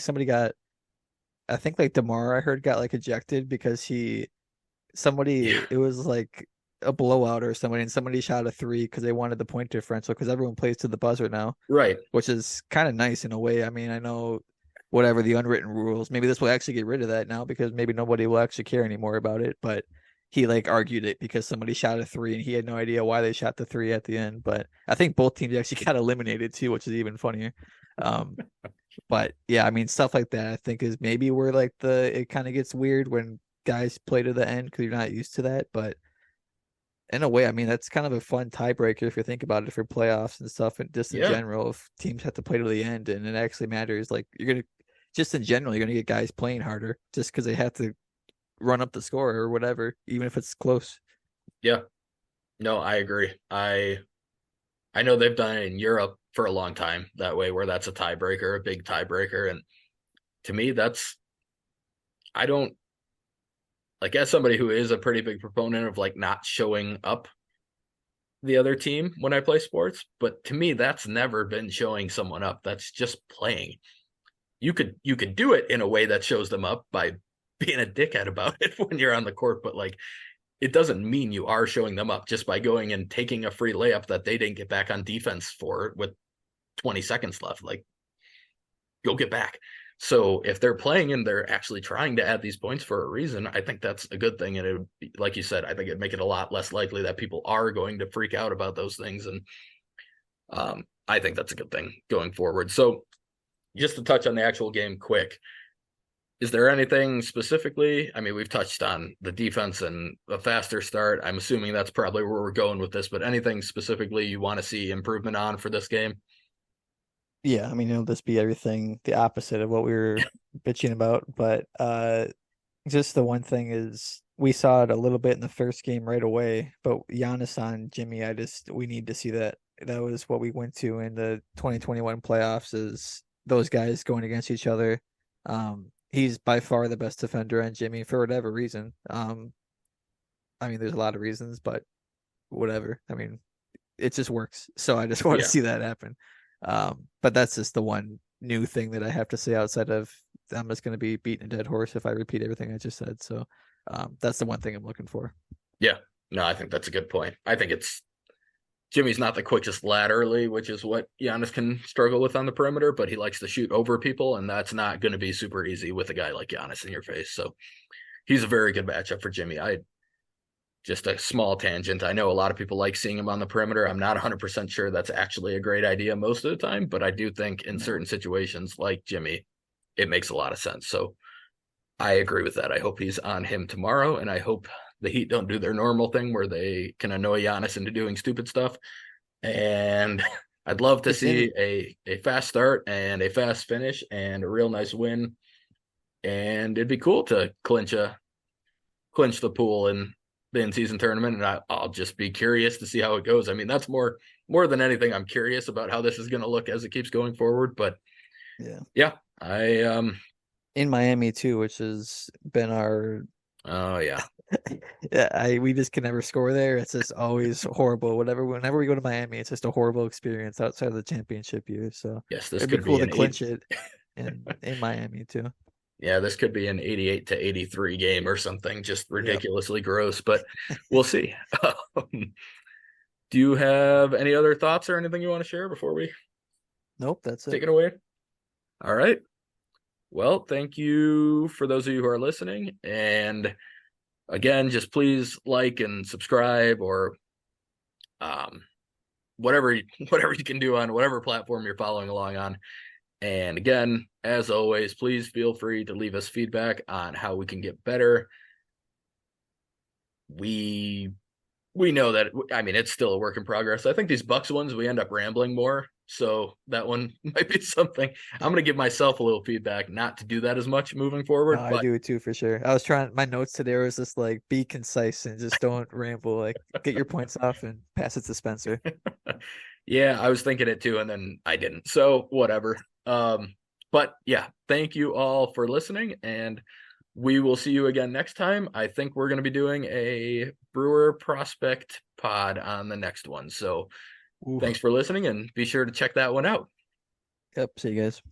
I think like Demar, I heard got like ejected because yeah, it was like a blowout or somebody, and somebody shot a three because they wanted the point differential because everyone plays to the buzzer now, right. which is kind of nice in a way. I mean, I know whatever the unwritten rules, maybe this will actually get rid of that now because maybe nobody will actually care anymore about it. But he like argued it because somebody shot a three and he had no idea why they shot the three at the end. But I think both teams actually got eliminated too, which is even funnier. Um, but yeah, I mean, stuff like that I think is maybe where like it kind of gets weird when guys play to the end because you're not used to that. But in a way, I mean, that's kind of a fun tiebreaker if you think about it for playoffs and stuff, and just in Yeah, general, if teams have to play to the end and it actually matters, like you're gonna just in general, you're gonna get guys playing harder just because they have to run up the score or whatever, even if it's close. yeah. No, I agree. I know they've done it in Europe for a long time that way, where that's a tiebreaker, a big tiebreaker, and to me, that's I don't like as somebody who is a pretty big proponent of like not showing up the other team when I play sports, but to me, that's never been showing someone up. That's just playing. You could do it in a way that shows them up by being a dickhead about it when you're on the court, but like it doesn't mean you are showing them up just by going and taking a free layup that they didn't get back on defense for with 20 seconds left. Like, go get back. So if they're playing and they're actually trying to add these points for a reason, I think that's a good thing. And it would be, like you said, I think it'd make it a lot less likely that people are going to freak out about those things. And I think that's a good thing going forward. So just to touch on the actual game quick, is there anything specifically? I mean, we've touched on the defense and a faster start. I'm assuming that's probably where we're going with this, but anything specifically you want to see improvement on for this game? Yeah, I mean, it'll just be everything the opposite of what we were bitching about, but just the one thing is we saw it a little bit in the first game right away, but Giannis on Jimmy, we need to see that. That was what we went to in the 2021 playoffs is those guys going against each other. He's by far the best defender on Jimmy for whatever reason. I mean, there's a lot of reasons, but whatever. I mean, it just works. So I just want to Yeah. see that happen. But that's just the one new thing that I have to say outside of I'm just going to be beating a dead horse if I repeat everything I just said. So that's the one thing I'm looking for. Yeah. No, I think that's a good point. I think it's Jimmy's not the quickest laterally, which is what Giannis can struggle with on the perimeter, but he likes to shoot over people, and that's not going to be super easy with a guy like Giannis in your face. So he's a very good matchup for Jimmy. I just a small tangent. I know a lot of people like seeing him on the perimeter. I'm not 100% sure that's actually a great idea most of the time, but I do think in No. certain situations like Jimmy, it makes a lot of sense. So I agree with that. I hope he's on him tomorrow, and I hope the Heat don't do their normal thing where they can annoy Giannis into doing stupid stuff. And I'd love to It's in see a fast start and a fast finish and a real nice win. And it'd be cool to clinch the pool in the in-season tournament. And I'll just be curious to see how it goes. I mean, that's more than anything. I'm curious about how this is going to look as it keeps going forward. But yeah. yeah, I In Miami too, which has been our oh yeah. yeah, I we just can never score there. It's just always horrible. Whenever we go to Miami, it's just a horrible experience outside of the championship year. So Yes, this it'd be could be cool to an eight. clinch it in Miami too. Yeah, this could be an 88 to 83 game or something, just Yep. ridiculously gross, but we'll see. Do you have any other thoughts or anything you want to share before we Nope, that's it. take it away? All right. Well, thank you for those of you who are listening. And again, just please like and subscribe or um, whatever whatever you can do on whatever platform you're following along on. And again, as always, please feel free to leave us feedback on how we can get better. We we know that I mean it's still a work in progress. I think these Bucks ones we end up rambling more, so that one might be something. I'm gonna give myself a little feedback not to do that as much moving No, forward. I But do it too for sure. I was trying my notes today was just like be concise and just don't ramble. Like get your points off and pass it to Spencer. yeah, I was thinking it too, and then I didn't. So whatever. But yeah, thank you all for listening, and we will see you again next time. I think we're going to be doing a Brewer prospect pod on the next one. So Ooh. thanks for listening and be sure to check that one out. Yep. See you guys.